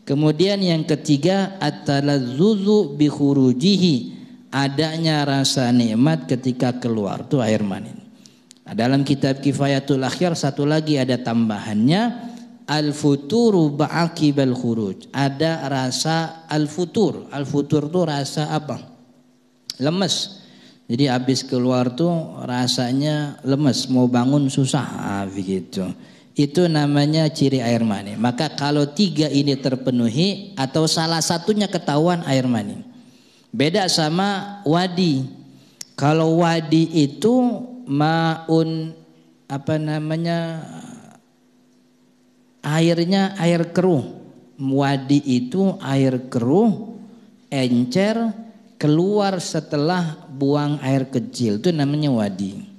Kemudian yang ketiga at-talazzuzu bi khurujihi, adanya rasa nikmat ketika keluar, itu air mani. Nah, dalam kitab Kifayatul Akhyar satu lagi ada tambahannya al-futuru ba'aqibal khuruj. Ada rasa al-futur. Al-futur itu rasa apa? Lemes. Jadi habis keluar tuh rasanya lemes, mau bangun susah, begitu. Itu namanya ciri air mani. Maka kalau 3 ini terpenuhi atau salah satunya ketahuan, air mani. Beda sama wadi. Kalau wadi itu maun apa namanya airnya air keruh. Wadi itu air keruh, encer, keluar setelah buang air kecil, itu namanya wadi.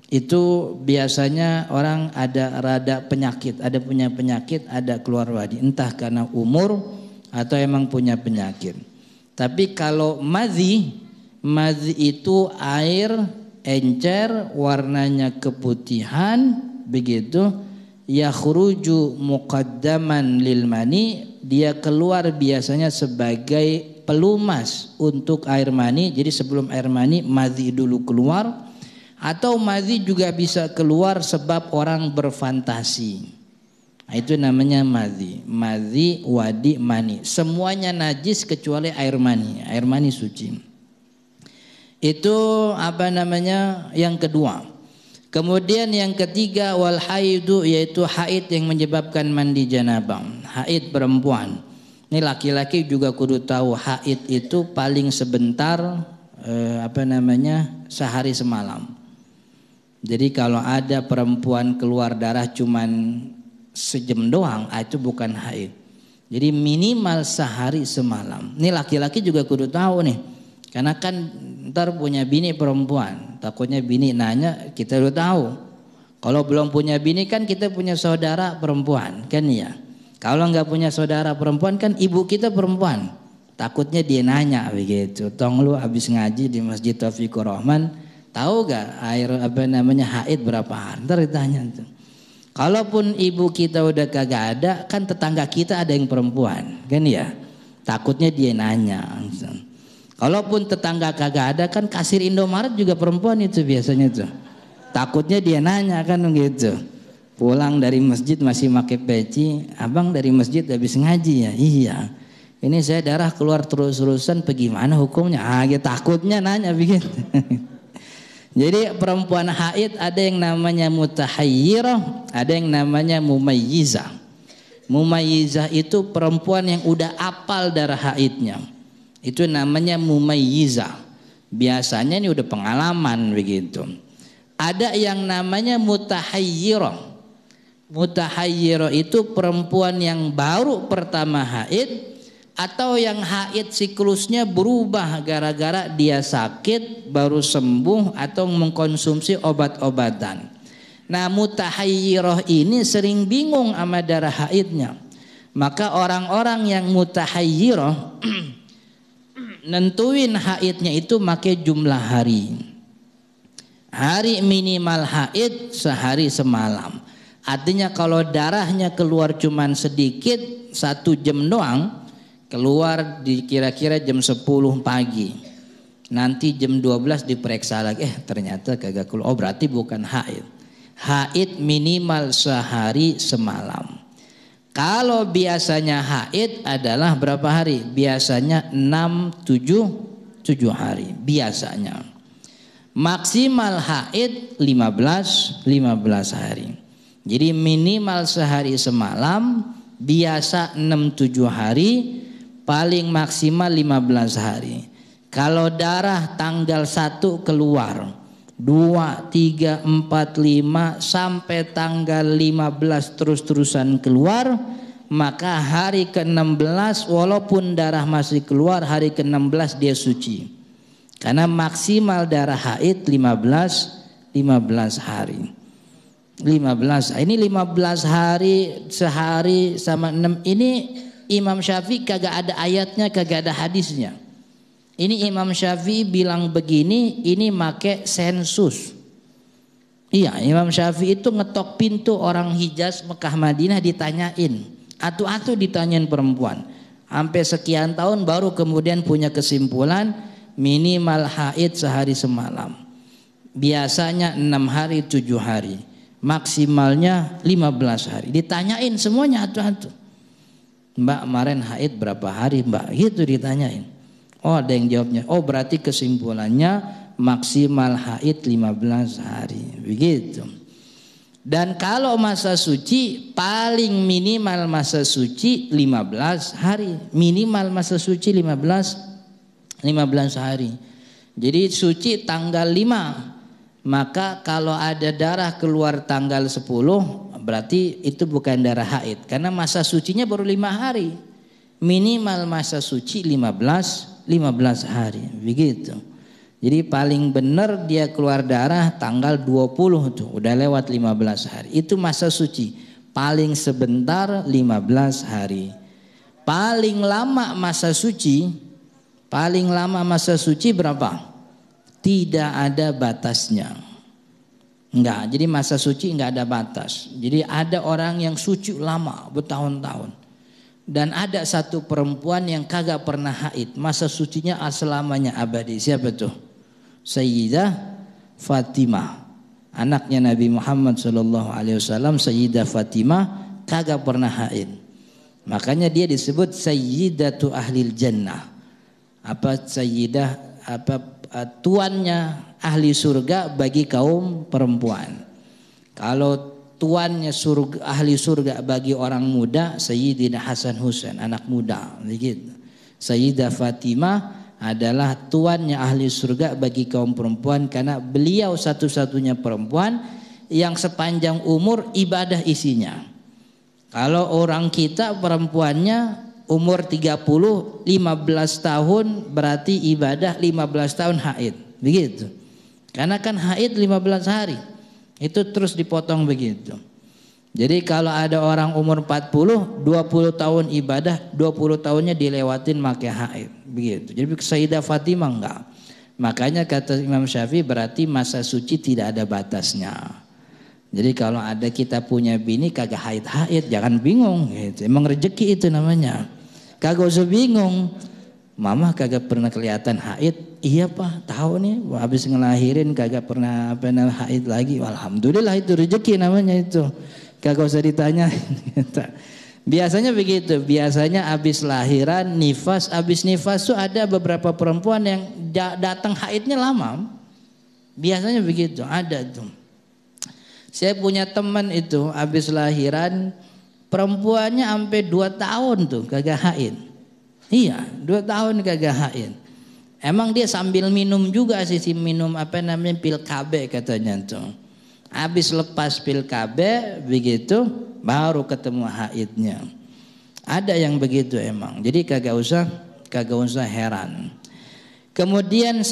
Itu biasanya orang ada rada penyakit, ada punya penyakit, ada keluar wadi, entah karena umur atau emang punya penyakit. Tapi kalau madhi itu air encer, warnanya keputihan, begitu. Yakhruju muqaddaman lil mani, dia keluar biasanya sebagai pelumas untuk air mani. Jadi sebelum air mani, madhi dulu keluar. Atau madhi juga bisa keluar sebab orang berfantasi. Nah, itu namanya madhi. Madhi, wadi, mani. Semuanya najis kecuali air mani. Air mani suci. Itu apa namanya yang kedua. Kemudian yang ketiga wal haidu, yaitu haid yang menyebabkan mandi janabah. Haid perempuan. Ini laki-laki juga kudu tahu haid itu paling sebentar sehari semalam. Jadi kalau ada perempuan keluar darah cuman sejam doang, itu bukan haid. Jadi minimal sehari semalam. Ini laki-laki juga kudu tahu nih. Karena kan ntar punya bini perempuan, takutnya bini nanya, kita udah tahu. Kalau belum punya bini kan kita punya saudara perempuan kan ya. Kalau nggak punya saudara perempuan kan ibu kita perempuan. Takutnya dia nanya begitu. Tong lu habis ngaji di Masjid Taufikur Rahman, tahu gak air haid berapa hari? Ntar ditanya tuh. Kalaupun ibu kita udah kagak ada, kan tetangga kita ada yang perempuan, kan ya? Takutnya dia nanya. Kalaupun tetangga kagak ada, kan kasir Indomaret juga perempuan itu biasanya tuh. Takutnya dia nanya kan gitu. Pulang dari masjid masih pakai peci, abang dari masjid habis ngaji ya? Iya. Ini saya darah keluar terus-terusan, bagaimana hukumnya? Gitu, takutnya nanya begitu. Jadi perempuan haid ada yang namanya mutahayyirah, ada yang namanya mumayyizah. Mumayyizah itu perempuan yang udah apal darah haidnya. Itu namanya mumayyizah. Biasanya ini udah pengalaman begitu. Ada yang namanya mutahayyirah. Mutahayyirah itu perempuan yang baru pertama haid, atau yang haid siklusnya berubah gara-gara dia sakit baru sembuh atau mengkonsumsi obat-obatan. Nah, mutahayyirah ini sering bingung sama darah haidnya. Maka orang-orang yang mutahayyirah nentuin haidnya itu pakai jumlah hari. Hari minimal haid sehari semalam. Artinya kalau darahnya keluar cuman sedikit, 1 jam doang, keluar di kira-kira jam 10 pagi. Nanti jam 12 diperiksa lagi, ternyata kagak keluar. Oh, berarti bukan haid. Haid minimal sehari semalam. Kalau biasanya haid adalah berapa hari? Biasanya 6-7 hari biasanya. Maksimal haid 15 hari. Jadi minimal sehari semalam, biasa 6-7 hari, paling maksimal 15 hari. Kalau darah tanggal 1 keluar, 2, 3, 4, 5 sampai tanggal 15 terus-terusan keluar, maka hari ke-16 walaupun darah masih keluar, hari ke-16 dia suci. Karena maksimal darah haid 15 hari. 15. Ini 15 hari sehari sama 6 ini Imam Syafi'i kagak ada ayatnya, kagak ada hadisnya. Ini Imam Syafi'i bilang begini, ini make sensus. Iya, Imam Syafi'i itu ngetok pintu orang Hijaz, Mekah, Madinah ditanyain. Atu-atu ditanyain perempuan. Sampai sekian tahun baru kemudian punya kesimpulan minimal haid sehari semalam. Biasanya 6 hari 7 hari. Maksimalnya 15 hari. Ditanyain semuanya atu-atu. Mbak kemarin haid berapa hari mbak? Gitu ditanyain. Oh, ada yang jawabnya, oh berarti kesimpulannya maksimal haid 15 hari. Begitu. Dan kalau masa suci paling minimal masa suci 15 hari. Minimal masa suci 15 hari. Jadi suci tanggal 5. Maka kalau ada darah keluar tanggal 10, berarti itu bukan darah haid, karena masa sucinya baru 5 hari. Minimal masa suci 15 hari, begitu. Jadi paling benar dia keluar darah tanggal 20 tuh, udah lewat 15 hari. Itu masa suci. Paling sebentar 15 hari. Paling lama masa suci berapa? Tidak ada batasnya. Enggak, jadi masa suci enggak ada batas. Jadi ada orang yang suci lama bertahun-tahun. Dan ada satu perempuan yang kagak pernah haid, masa sucinya selamanya abadi. Siapa tuh? Sayyidah Fatimah. Anaknya Nabi Muhammad SAW, Sayyidah Fatimah kagak pernah haid. Makanya dia disebut Sayyidatu Ahlil Jannah. Tuannya ahli surga bagi kaum perempuan. Kalau tuannya ahli surga bagi orang muda, Sayyidina Hasan Husain, anak muda, begitu. Sayyidah Fatimah adalah tuannya ahli surga bagi kaum perempuan, karena beliau satu-satunya perempuan yang sepanjang umur ibadah isinya. Kalau orang kita perempuannya umur 30, 15 tahun berarti ibadah 15 tahun haid. Begitu. Karena kan haid 15 hari. Itu terus dipotong begitu. Jadi kalau ada orang umur 40, 20 tahun ibadah, 20 tahunnya dilewatin pakai haid. Begitu. Jadi Sayyidah Fatimah enggak. Makanya kata Imam Syafi'i berarti masa suci tidak ada batasnya. Jadi kalau ada kita punya bini kagak haid-haid, jangan bingung gitu. Emang rezeki itu namanya. Kagak usah bingung. Mama kagak pernah kelihatan haid. Iya Pak, tahu nih habis ngelahirin kagak pernah haid lagi. Alhamdulillah itu rezeki namanya itu. Kagak usah ditanya. Biasanya begitu. Biasanya habis lahiran nifas, habis nifas tuh ada beberapa perempuan yang datang haidnya lama. Biasanya begitu, ada tuh. Saya punya teman itu habis lahiran perempuannya sampai 2 tahun tuh kagak haid. Iya, 2 tahun kagak haid. Emang dia sambil minum juga sih, minum pil KB katanya tuh. Habis lepas pil KB begitu baru ketemu haidnya. Ada yang begitu emang. Jadi kagak usah heran. Kemudian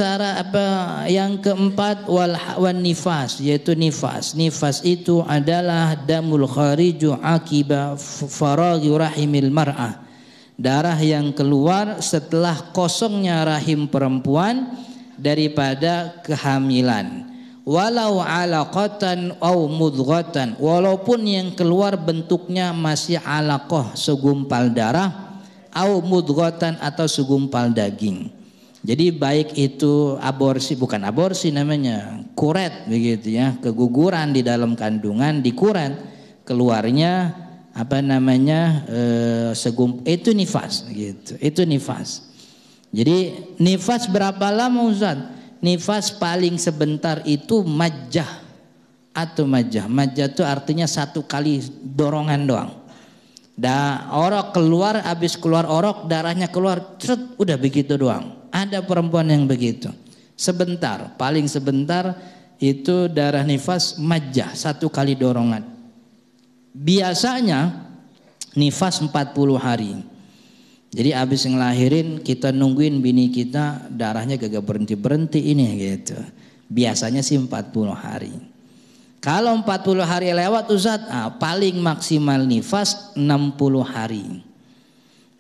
yang keempat wan nifas, yaitu nifas. Nifas itu adalah damul khariju akiba faraghi rahimil mar'ah. Darah yang keluar setelah kosongnya rahim perempuan daripada kehamilan. Walau alaqatan au mudghatan, walaupun yang keluar bentuknya masih alaqah segumpal darah, au mudghatan atau segumpal daging. Jadi baik itu aborsi, bukan aborsi namanya, kuret begitu ya, keguguran di dalam kandungan dikuret, keluarnya itu nifas gitu. Itu nifas. Jadi nifas berapa lama Ustaz? Nifas paling sebentar itu majjah atau majjah. Majjah itu artinya 1 kali dorongan doang. Orok keluar, habis keluar orok darahnya keluar, udah begitu doang. Ada perempuan yang begitu. Sebentar, paling sebentar itu darah nifas majjah, 1 kali dorongan. Biasanya nifas 40 hari. Jadi abis ngelahirin kita nungguin bini kita darahnya gak berhenti ini gitu. Biasanya sih 40 hari. Kalau 40 hari lewat Ustaz, paling maksimal nifas 60 hari.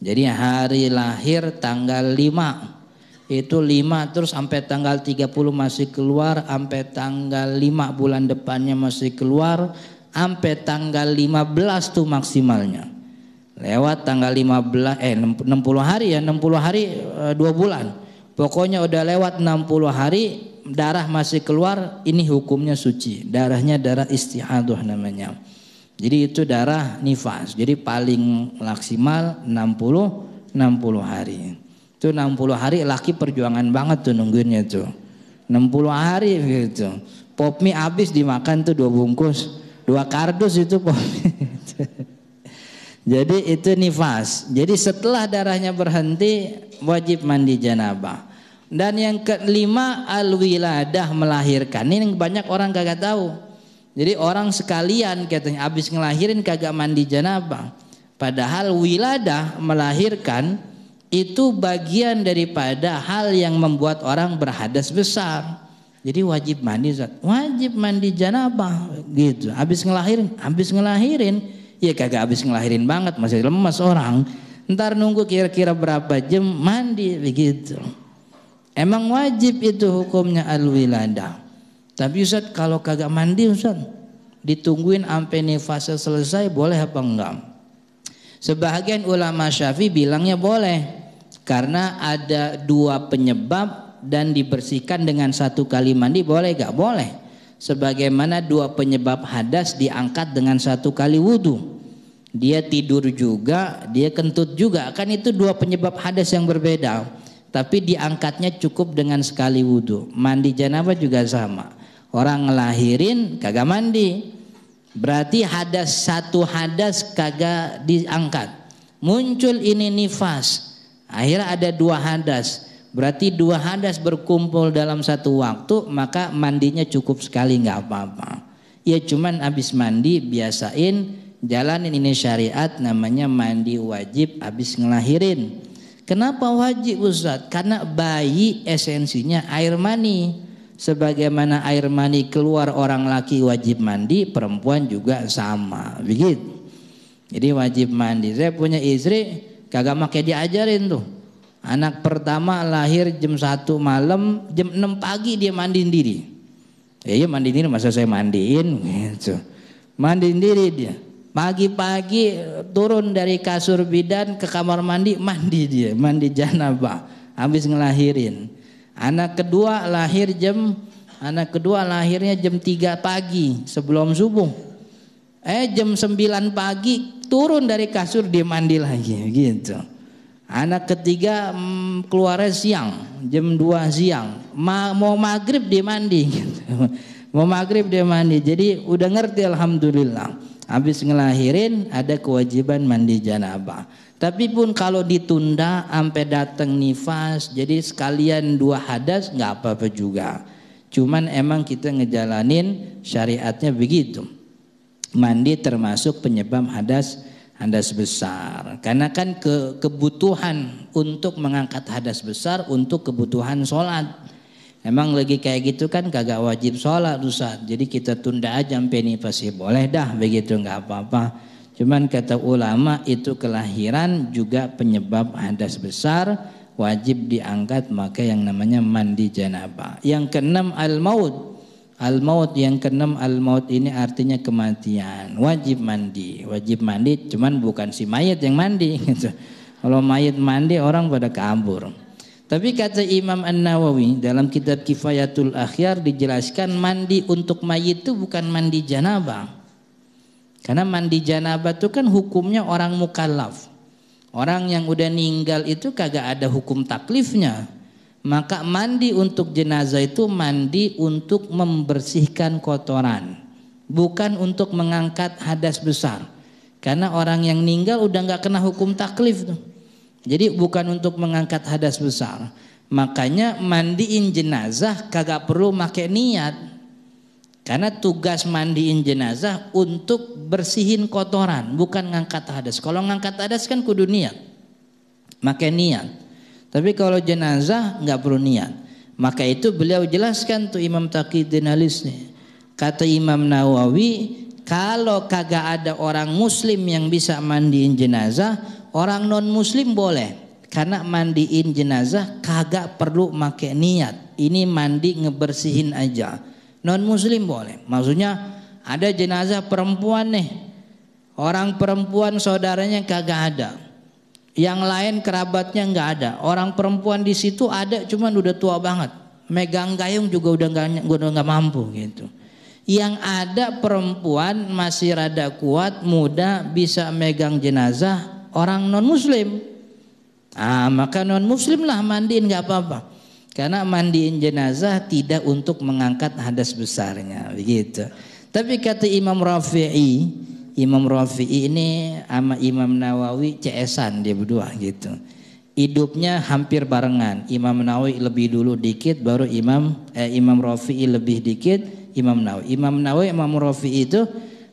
Jadi hari lahir tanggal 5, itu 5 terus sampai tanggal 30 masih keluar, sampai tanggal 5 bulan depannya masih keluar, sampai tanggal 15 tuh maksimalnya. Lewat tanggal 60 hari ya, 60 hari 2 bulan. Pokoknya udah lewat 60 hari darah masih keluar, ini hukumnya suci. Darahnya darah istihadah namanya. Jadi itu darah nifas. Jadi paling maksimal 60 hari. Itu 60 hari laki perjuangan banget tuh nungguinnya tuh. 60 hari gitu. Pop mie habis dimakan tuh 2 bungkus. 2 kardus itu pop mie. Jadi itu nifas. Jadi setelah darahnya berhenti wajib mandi janabah. Dan yang kelima al-wiladah, melahirkan. Ini banyak orang kagak tahu. Jadi orang sekalian katanya habis ngelahirin kagak mandi janabah. Padahal wiladah, melahirkan, itu bagian daripada hal yang membuat orang berhadas besar. Jadi wajib mandi, wajib mandi janabah gitu. Habis ngelahirin ya kagak habis ngelahirin banget, masih lemas orang. Ntar nunggu kira-kira berapa jam mandi begitu. Emang wajib itu hukumnya al-wiladah. Tapi Ustaz kalau kagak mandi Ustaz, ditungguin sampai nifasnya selesai boleh apa enggak? Sebagian ulama Syafi'i bilangnya boleh. Karena ada 2 penyebab dan dibersihkan dengan 1 kali mandi, boleh gak? Boleh. Sebagaimana 2 penyebab hadas diangkat dengan 1 kali wudu. Dia tidur juga, dia kentut juga. Kan itu 2 penyebab hadas yang berbeda. Tapi diangkatnya cukup dengan sekali wudu. Mandi janabah juga sama. Orang ngelahirin kagak mandi, berarti hadas 1 hadas kagak diangkat. Muncul ini nifas, akhirnya ada 2 hadas. Berarti 2 hadas berkumpul dalam 1 waktu, maka mandinya cukup sekali nggak apa-apa. Ya cuman habis mandi biasain jalanin ini syariat namanya mandi wajib habis ngelahirin. Kenapa wajib Ustaz? Karena bayi esensinya air mani. Sebagaimana air mani keluar orang laki wajib mandi, perempuan juga sama. Begitu. Jadi wajib mandi. Saya punya istri kagak make diajarin tuh. Anak pertama lahir jam 1 malam, jam 6 pagi dia mandi sendiri. Ya mandi sendiri, masa saya mandiin gitu. Mandi sendiri dia. Pagi-pagi turun dari kasur bidan ke kamar mandi, mandi dia, mandi janabah habis ngelahirin. Anak kedua lahirnya jam 3 pagi sebelum subuh. Jam 9 pagi turun dari kasur dia mandi lagi gitu. Anak ketiga keluarnya siang, jam 2 siang. Mau maghrib dia mandi gitu. Mau maghrib dia mandi. Jadi udah ngerti alhamdulillah. Habis ngelahirin ada kewajiban mandi janabah. Tapi pun kalau ditunda sampai datang nifas, jadi sekalian 2 hadas nggak apa-apa juga. Cuman emang kita ngejalanin syariatnya begitu. Mandi termasuk penyebab hadas besar. Karena kan kebutuhan untuk mengangkat hadas besar untuk kebutuhan sholat. Emang lagi kayak gitu kan kagak wajib sholat Ustaz. Jadi kita tunda aja sampai nifas, boleh dah begitu nggak apa-apa. Cuman kata ulama itu kelahiran juga penyebab hadas besar, wajib diangkat, maka yang namanya mandi janabah. Yang keenam al-maut. Al-maut yang keenam, al-maut ini artinya kematian. Wajib mandi cuman bukan si mayat yang mandi gitu. Kalau mayat mandi orang pada kabur. Tapi kata Imam An-Nawawi dalam kitab Kifayatul Akhyar dijelaskan mandi untuk mayit itu bukan mandi janabah. Karena mandi janabah itu kan hukumnya orang mukallaf. Orang yang udah meninggal itu kagak ada hukum taklifnya. Maka mandi untuk jenazah itu mandi untuk membersihkan kotoran. Bukan untuk mengangkat hadas besar. Karena orang yang meninggal udah gak kena hukum taklif tuh. Jadi bukan untuk mengangkat hadas besar. Makanya mandiin jenazah kagak perlu pakai niat. Karena tugas mandiin jenazah untuk bersihin kotoran, bukan ngangkat hadas. Kalau ngangkat hadas kan kudu niat, pakai niat. Tapi kalau jenazah nggak perlu niat. Maka itu beliau jelaskan tuh Imam Taqiyuddin Al-Isni. Kata Imam Nawawi, kalau kagak ada orang muslim yang bisa mandiin jenazah, orang non muslim boleh. Karena mandiin jenazah kagak perlu pakai niat. Ini mandi ngebersihin aja. Non muslim boleh. Maksudnya ada jenazah perempuan nih. Orang perempuan saudaranya kagak ada. Yang lain kerabatnya nggak ada. Orang perempuan di situ ada cuman udah tua banget. Megang gayung juga udah nggak mampu gitu. Yang ada perempuan masih rada kuat, muda, bisa megang jenazah orang non muslim. Maka non muslim lah mandiin nggak apa-apa. Karena mandiin jenazah tidak untuk mengangkat hadas besarnya begitu. Tapi kata Imam Rafi'i ini sama Imam Nawawi CS-an dia berdua gitu. Hidupnya hampir barengan. Imam Nawawi lebih dulu dikit, baru Imam Rafi'i lebih dikit, Imam Nawawi. Imam Nawawi, Imam Rafi'i itu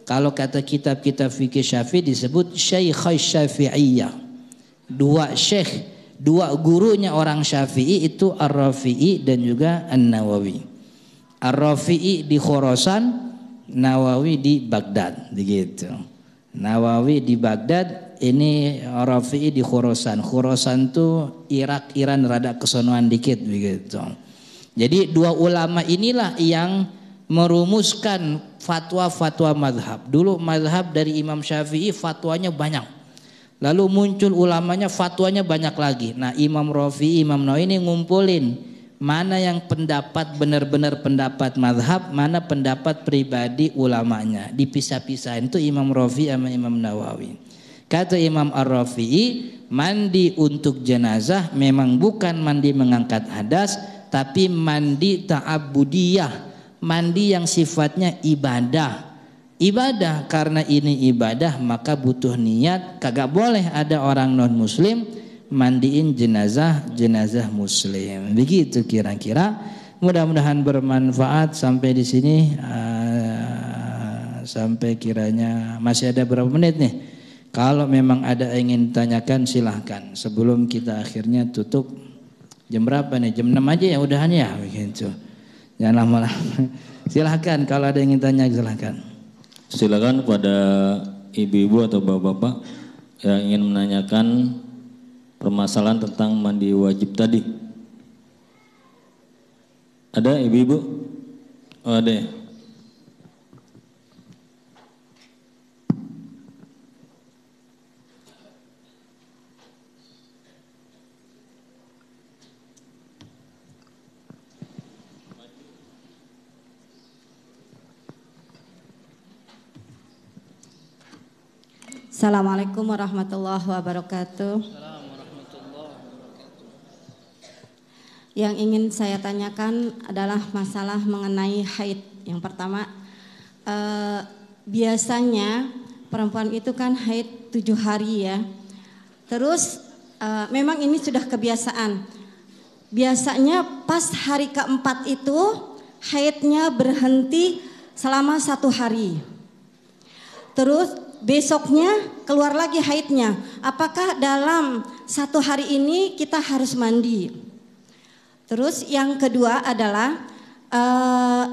kalau kata kitab-kitab fikih Syafi'i disebut Syaikhai Syafi'iyah. Dua gurunya orang Syafi'i itu Ar-Rafi'i dan juga An-Nawawi. Ar-Rafi'i di Khurasan, Nawawi di Baghdad begitu. Nawawi di Baghdad, ini Rafi'i di Khurasan. Khurasan tuh Irak, Iran rada kesonoan dikit begitu. Jadi dua ulama inilah yang merumuskan fatwa-fatwa mazhab. Dulu mazhab dari Imam Syafi'i fatwanya banyak. Lalu muncul ulamanya fatwanya banyak lagi. Nah Imam Rafi'i, Imam Nawawi ini ngumpulin mana yang pendapat benar-benar pendapat mazhab, mana pendapat pribadi ulamanya. Dipisah-pisahin itu Imam Rafi'i sama Imam Nawawi. Kata Imam Ar-Rafi'i, mandi untuk jenazah memang bukan mandi mengangkat hadas, tapi mandi ta'abudiyah, mandi yang sifatnya ibadah. Ibadah, karena ini ibadah maka butuh niat. Kagak boleh ada orang non muslim mandiin jenazah muslim. Begitu kira-kira. Mudah-mudahan bermanfaat. Sampai di sini sampai kiranya masih ada berapa menit nih. Kalau memang ada yang ingin tanyakan silahkan. Sebelum kita akhirnya tutup. Jam berapa nih? Jam 6 aja ya udahan ya begitu. Jangan lama-lama. Silahkan kalau ada yang ingin tanya silahkan. Silakan kepada ibu-ibu atau bapak-bapak yang ingin menanyakan permasalahan tentang mandi wajib tadi. Ada ibu-ibu? Oh, ada. Assalamualaikum warahmatullahi wabarakatuh. Yang ingin saya tanyakan adalah masalah mengenai haid. Yang pertama, biasanya perempuan itu kan haid 7 hari ya. Terus memang ini sudah kebiasaan. Biasanya pas hari keempat itu haidnya berhenti selama 1 hari. Terus besoknya keluar lagi haidnya. Apakah dalam 1 hari ini kita harus mandi? Terus yang kedua adalah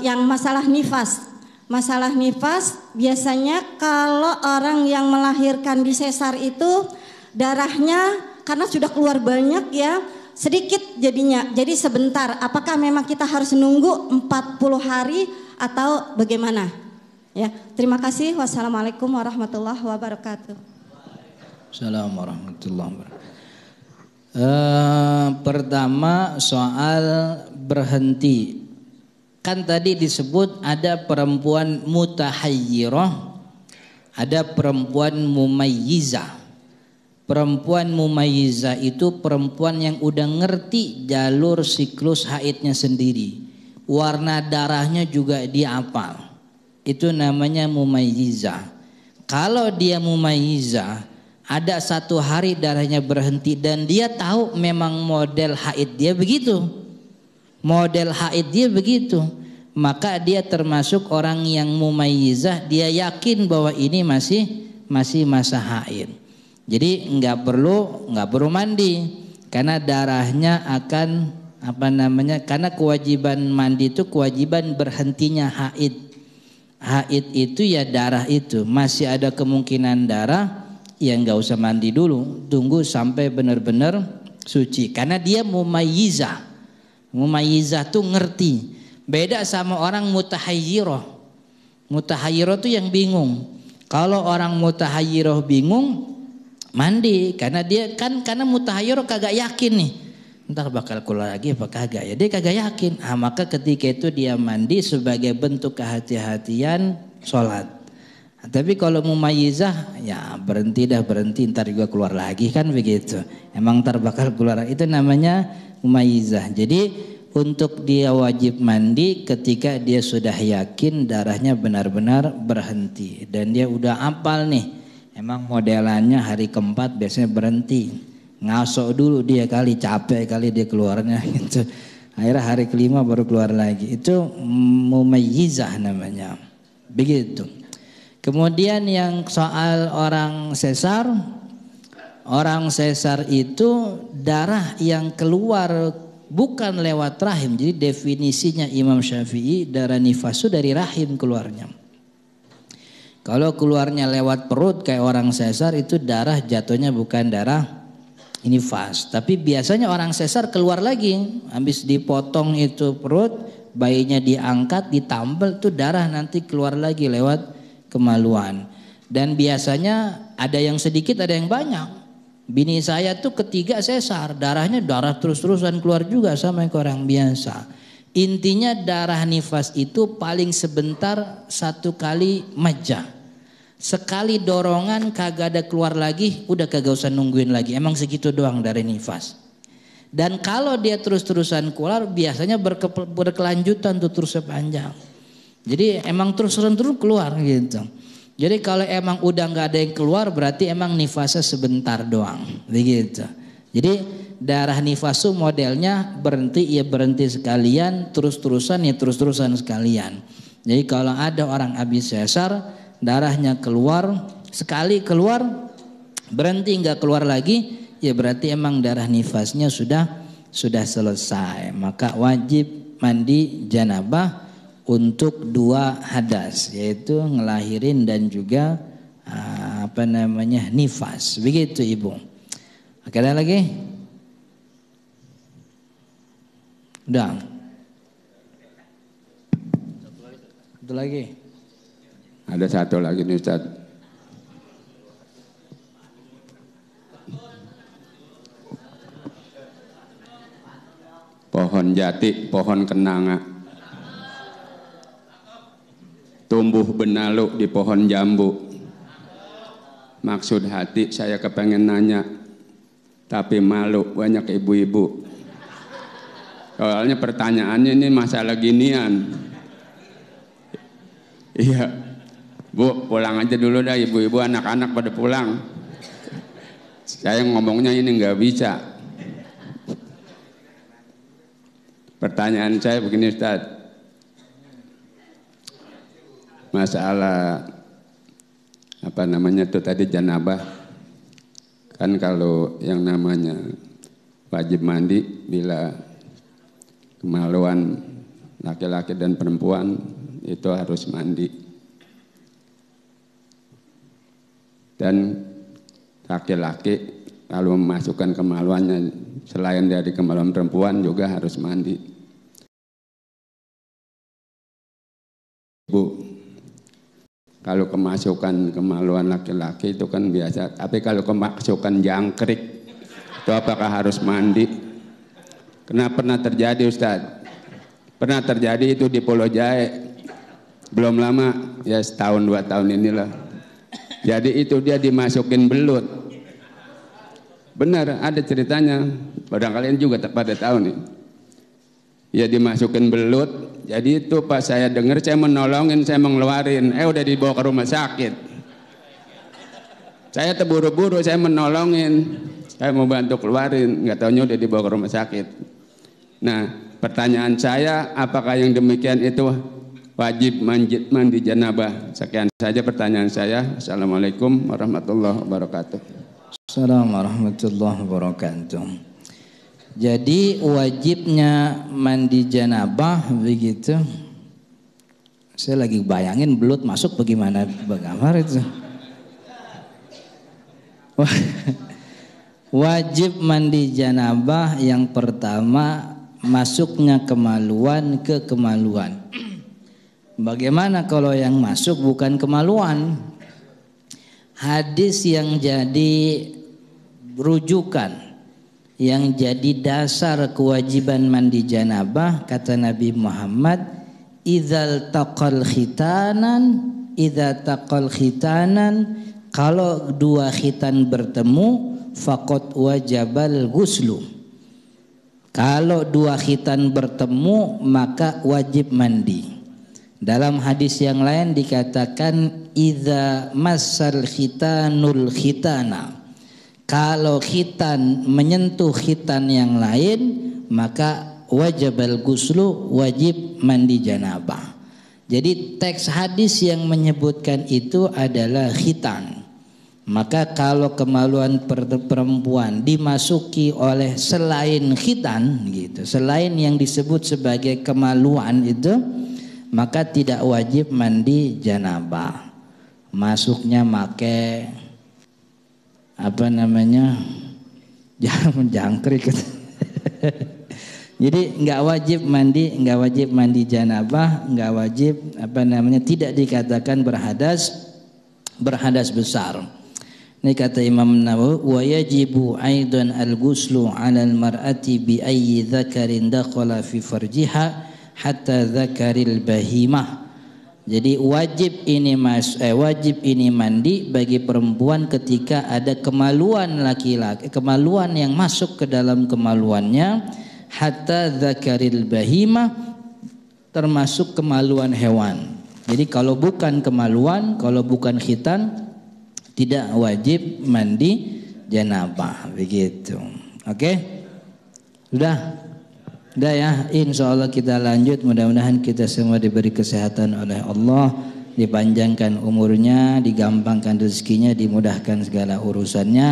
yang masalah nifas. Masalah nifas biasanya kalau orang yang melahirkan di sesar itu darahnya karena sudah keluar banyak ya, sedikit jadinya. Jadi sebentar. Apakah memang kita harus nunggu 40 hari atau bagaimana? Ya, terima kasih. Wassalamualaikum warahmatullahi wabarakatuh. Assalamualaikum warahmatullahi wabarakatuh. Pertama soal berhenti. Kan tadi disebut ada perempuan mutahayyirah, ada perempuan mumayyizah. Perempuan mumayyizah itu perempuan yang udah ngerti jalur siklus haidnya sendiri. Warna darahnya juga dia hafal. Itu namanya mumayyizah. Kalau dia mumayyizah, ada 1 hari darahnya berhenti dan dia tahu memang model haid dia begitu. Model haid dia begitu. Maka dia termasuk orang yang mumayyizah, dia yakin bahwa ini masih masa haid. Jadi nggak perlu mandi karena darahnya akan karena kewajiban mandi itu kewajiban berhentinya haid. Haid itu ya darah itu, masih ada kemungkinan darah, ya nggak usah mandi dulu, tunggu sampai benar-benar suci. Karena dia mumayyizah, mumayyizah tuh ngerti. Beda sama orang mutahayyirah. Mutahayyirah tuh yang bingung. Kalau orang mutahayyirah bingung, mandi karena dia karena mutahayyirah kagak yakin nih. Ntar bakal keluar lagi apa kagak ya, dia kagak yakin. Maka ketika itu dia mandi sebagai bentuk kehati-hatian sholat. Tapi kalau mumayyizah ya berhenti ntar juga keluar lagi kan begitu. Emang ntar bakal keluar, itu namanya mumayyizah. Jadi untuk dia wajib mandi ketika dia sudah yakin darahnya benar-benar berhenti. Dan dia udah hafal nih, emang modelannya hari keempat biasanya berhenti. Ngasok dulu dia kali, capek kali dia keluarnya gitu. Akhirnya hari kelima baru keluar lagi. Itu mumayyizah namanya. Begitu. Kemudian yang soal orang sesar. Orang sesar itu darah yang keluar bukan lewat rahim. Jadi definisinya Imam Syafi'i darah nifas itu dari rahim keluarnya. Kalau keluarnya lewat perut kayak orang sesar itu darah jatuhnya bukan darah nifas. Tapi biasanya orang sesar keluar lagi, habis dipotong itu perut, bayinya diangkat, ditambal, itu darah nanti keluar lagi lewat kemaluan. Dan biasanya ada yang sedikit, ada yang banyak. Bini saya tuh ketiga sesar, darahnya darah terus-terusan keluar juga sama yang orang biasa. Intinya darah nifas itu paling sebentar 1 kali majah. Sekali dorongan kagak ada keluar lagi, udah kagak usah nungguin lagi. Emang segitu doang dari nifas. Dan kalau dia terus-terusan keluar biasanya berkelanjutan tuh terus sepanjang. Jadi emang terus-terusan keluar gitu. Jadi kalau emang udah nggak ada yang keluar berarti emang nifasnya sebentar doang begitu. Jadi darah nifas itu modelnya berhenti ya berhenti sekalian, terus-terusan ya terus-terusan sekalian. Jadi kalau ada orang habis sesar darahnya keluar, sekali keluar berhenti nggak keluar lagi, ya berarti emang darah nifasnya sudah selesai. Maka wajib mandi janabah untuk 2 hadas, yaitu ngelahirin dan juga nifas. Begitu Ibu. Oke, ada lagi? Udah. Satu lagi. Ada satu lagi nih Ustaz. Pohon jati, pohon kenanga, tumbuh benalu di pohon jambu. Maksud hati saya kepengen nanya, tapi malu banyak ibu-ibu. Soalnya pertanyaannya ini masalah ginian. Iya, Bu, pulang aja dulu dah, ibu-ibu anak-anak pada pulang. Saya ngomongnya ini nggak bisa. Pertanyaan saya begini Ustaz, masalah itu tadi janabah, kan kalau yang namanya wajib mandi bila kemaluan laki-laki dan perempuan itu harus mandi, dan laki-laki kalau memasukkan kemaluannya selain dari kemaluan perempuan juga harus mandi. Bu, kalau kemasukan kemaluan laki-laki itu kan biasa, tapi kalau kemasukan jangkrik itu apakah harus mandi? Pernah terjadi Ustaz, pernah terjadi itu di Pulau Jae, belum lama, ya setahun 2 tahun inilah. Jadi itu dia dimasukin belut, benar ada ceritanya, barangkali juga pada tahu nih. Ya dimasukin belut, jadi itu pas saya dengar saya menolongin, saya mengeluarin, udah dibawa ke rumah sakit. Saya terburu-buru, saya menolongin, saya mau bantu keluarin, nggak taunya udah dibawa ke rumah sakit. Nah, pertanyaan saya, apakah yang demikian itu wajib mandi janabah? Sekian saja pertanyaan saya. Assalamualaikum warahmatullahi wabarakatuh. Assalamualaikum warahmatullahi wabarakatuh. Jadi wajibnya mandi janabah begitu. Saya lagi bayangin belut masuk bagaimana itu. Wajib mandi janabah yang pertama masuknya kemaluan ke kemaluan. Bagaimana kalau yang masuk bukan kemaluan? Hadis yang jadi rujukan, yang jadi dasar kewajiban mandi janabah, kata Nabi Muhammad, idza taqal khitanan, kalau 2 khitan bertemu, faqad wajabal ghuslu. Kalau 2 khitan bertemu maka wajib mandi. Dalam hadis yang lain dikatakan idza massal khitanul khitana. Kalau khitan menyentuh khitan yang lain, maka wajibal ghuslu, wajib mandi janabah. Jadi teks hadis yang menyebutkan itu adalah khitan. Maka kalau kemaluan perempuan dimasuki oleh selain khitan gitu, selain yang disebut sebagai kemaluan itu, maka tidak wajib mandi janabah. Masuknya make jangkrik. Jadi nggak wajib mandi janabah, nggak wajib tidak dikatakan berhadas besar. Ini kata Imam Nawawi, wa yajibu aidan al-ghuslu 'ala al-mar'ati bi ayyi dzakarin dakhala fi farjiha hatta dzakaril bahimah. Jadi wajib ini mandi bagi perempuan ketika ada kemaluan laki-laki, kemaluan yang masuk ke dalam kemaluannya, hatta dzakaril bahimah, termasuk kemaluan hewan. Jadi kalau bukan kemaluan, kalau bukan khitan, tidak wajib mandi janabah begitu. Oke? Sudah ya, insya Allah kita lanjut. Mudah-mudahan kita semua diberi kesehatan oleh Allah, dipanjangkan umurnya, digampangkan rezekinya, dimudahkan segala urusannya.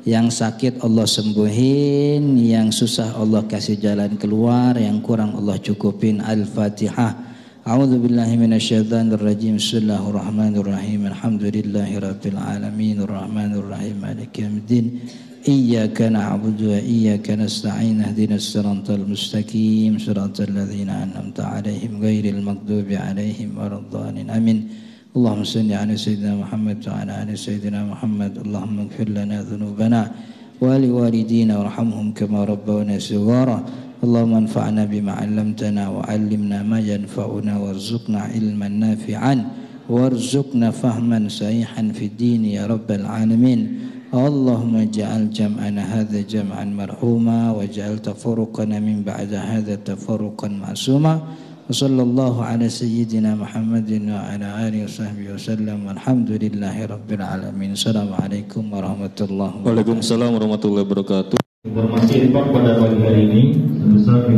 Yang sakit Allah sembuhin, yang susah Allah kasih jalan keluar, yang kurang Allah cukupin. Al-Fatihah. A'udzu billahi minasyaitonir rajim. Bismillahirrahmanirrahim. Alhamdulillahirabbil alamin, arrahmanir rahim, maliki yaumiddin. Iyyaka na'budu wa iyyaka nasta'in. Ihdinas siratal mustaqim, siratal ladzina an'amta 'alaihim ghairil maghdubi 'alaihim waladdallin. Amin. Allahumma shalli 'ala sayyidina Muhammad wa 'ala ali sayyidina Muhammad. Allahumma ighfir lana dhunubana wa liwalidina warhamhum kama rabbawna shighara. Allahumma anfa'na bima 'allamtana wa 'allimna ma yanfa'una warzuqna ilman nafi'an warzuqna fahman sahihan fid din ya rabbal alamin. Allahumma ja'al jam'ana hadha jam'an marhuma waj'al tafarruqana min ba'da hadha tafarruqan ma'suma. Wa sallallahu ala sayyidina Muhammadin wa ala alihi wa sahbihi wasallam. Walhamdulillahi rabbil alamin. Assalamualaikum warahmatullahi wabarakatuh. Waalaikumsalam warahmatullahi wabarakatuh. Informasi infak pada pagi hari ini sebesar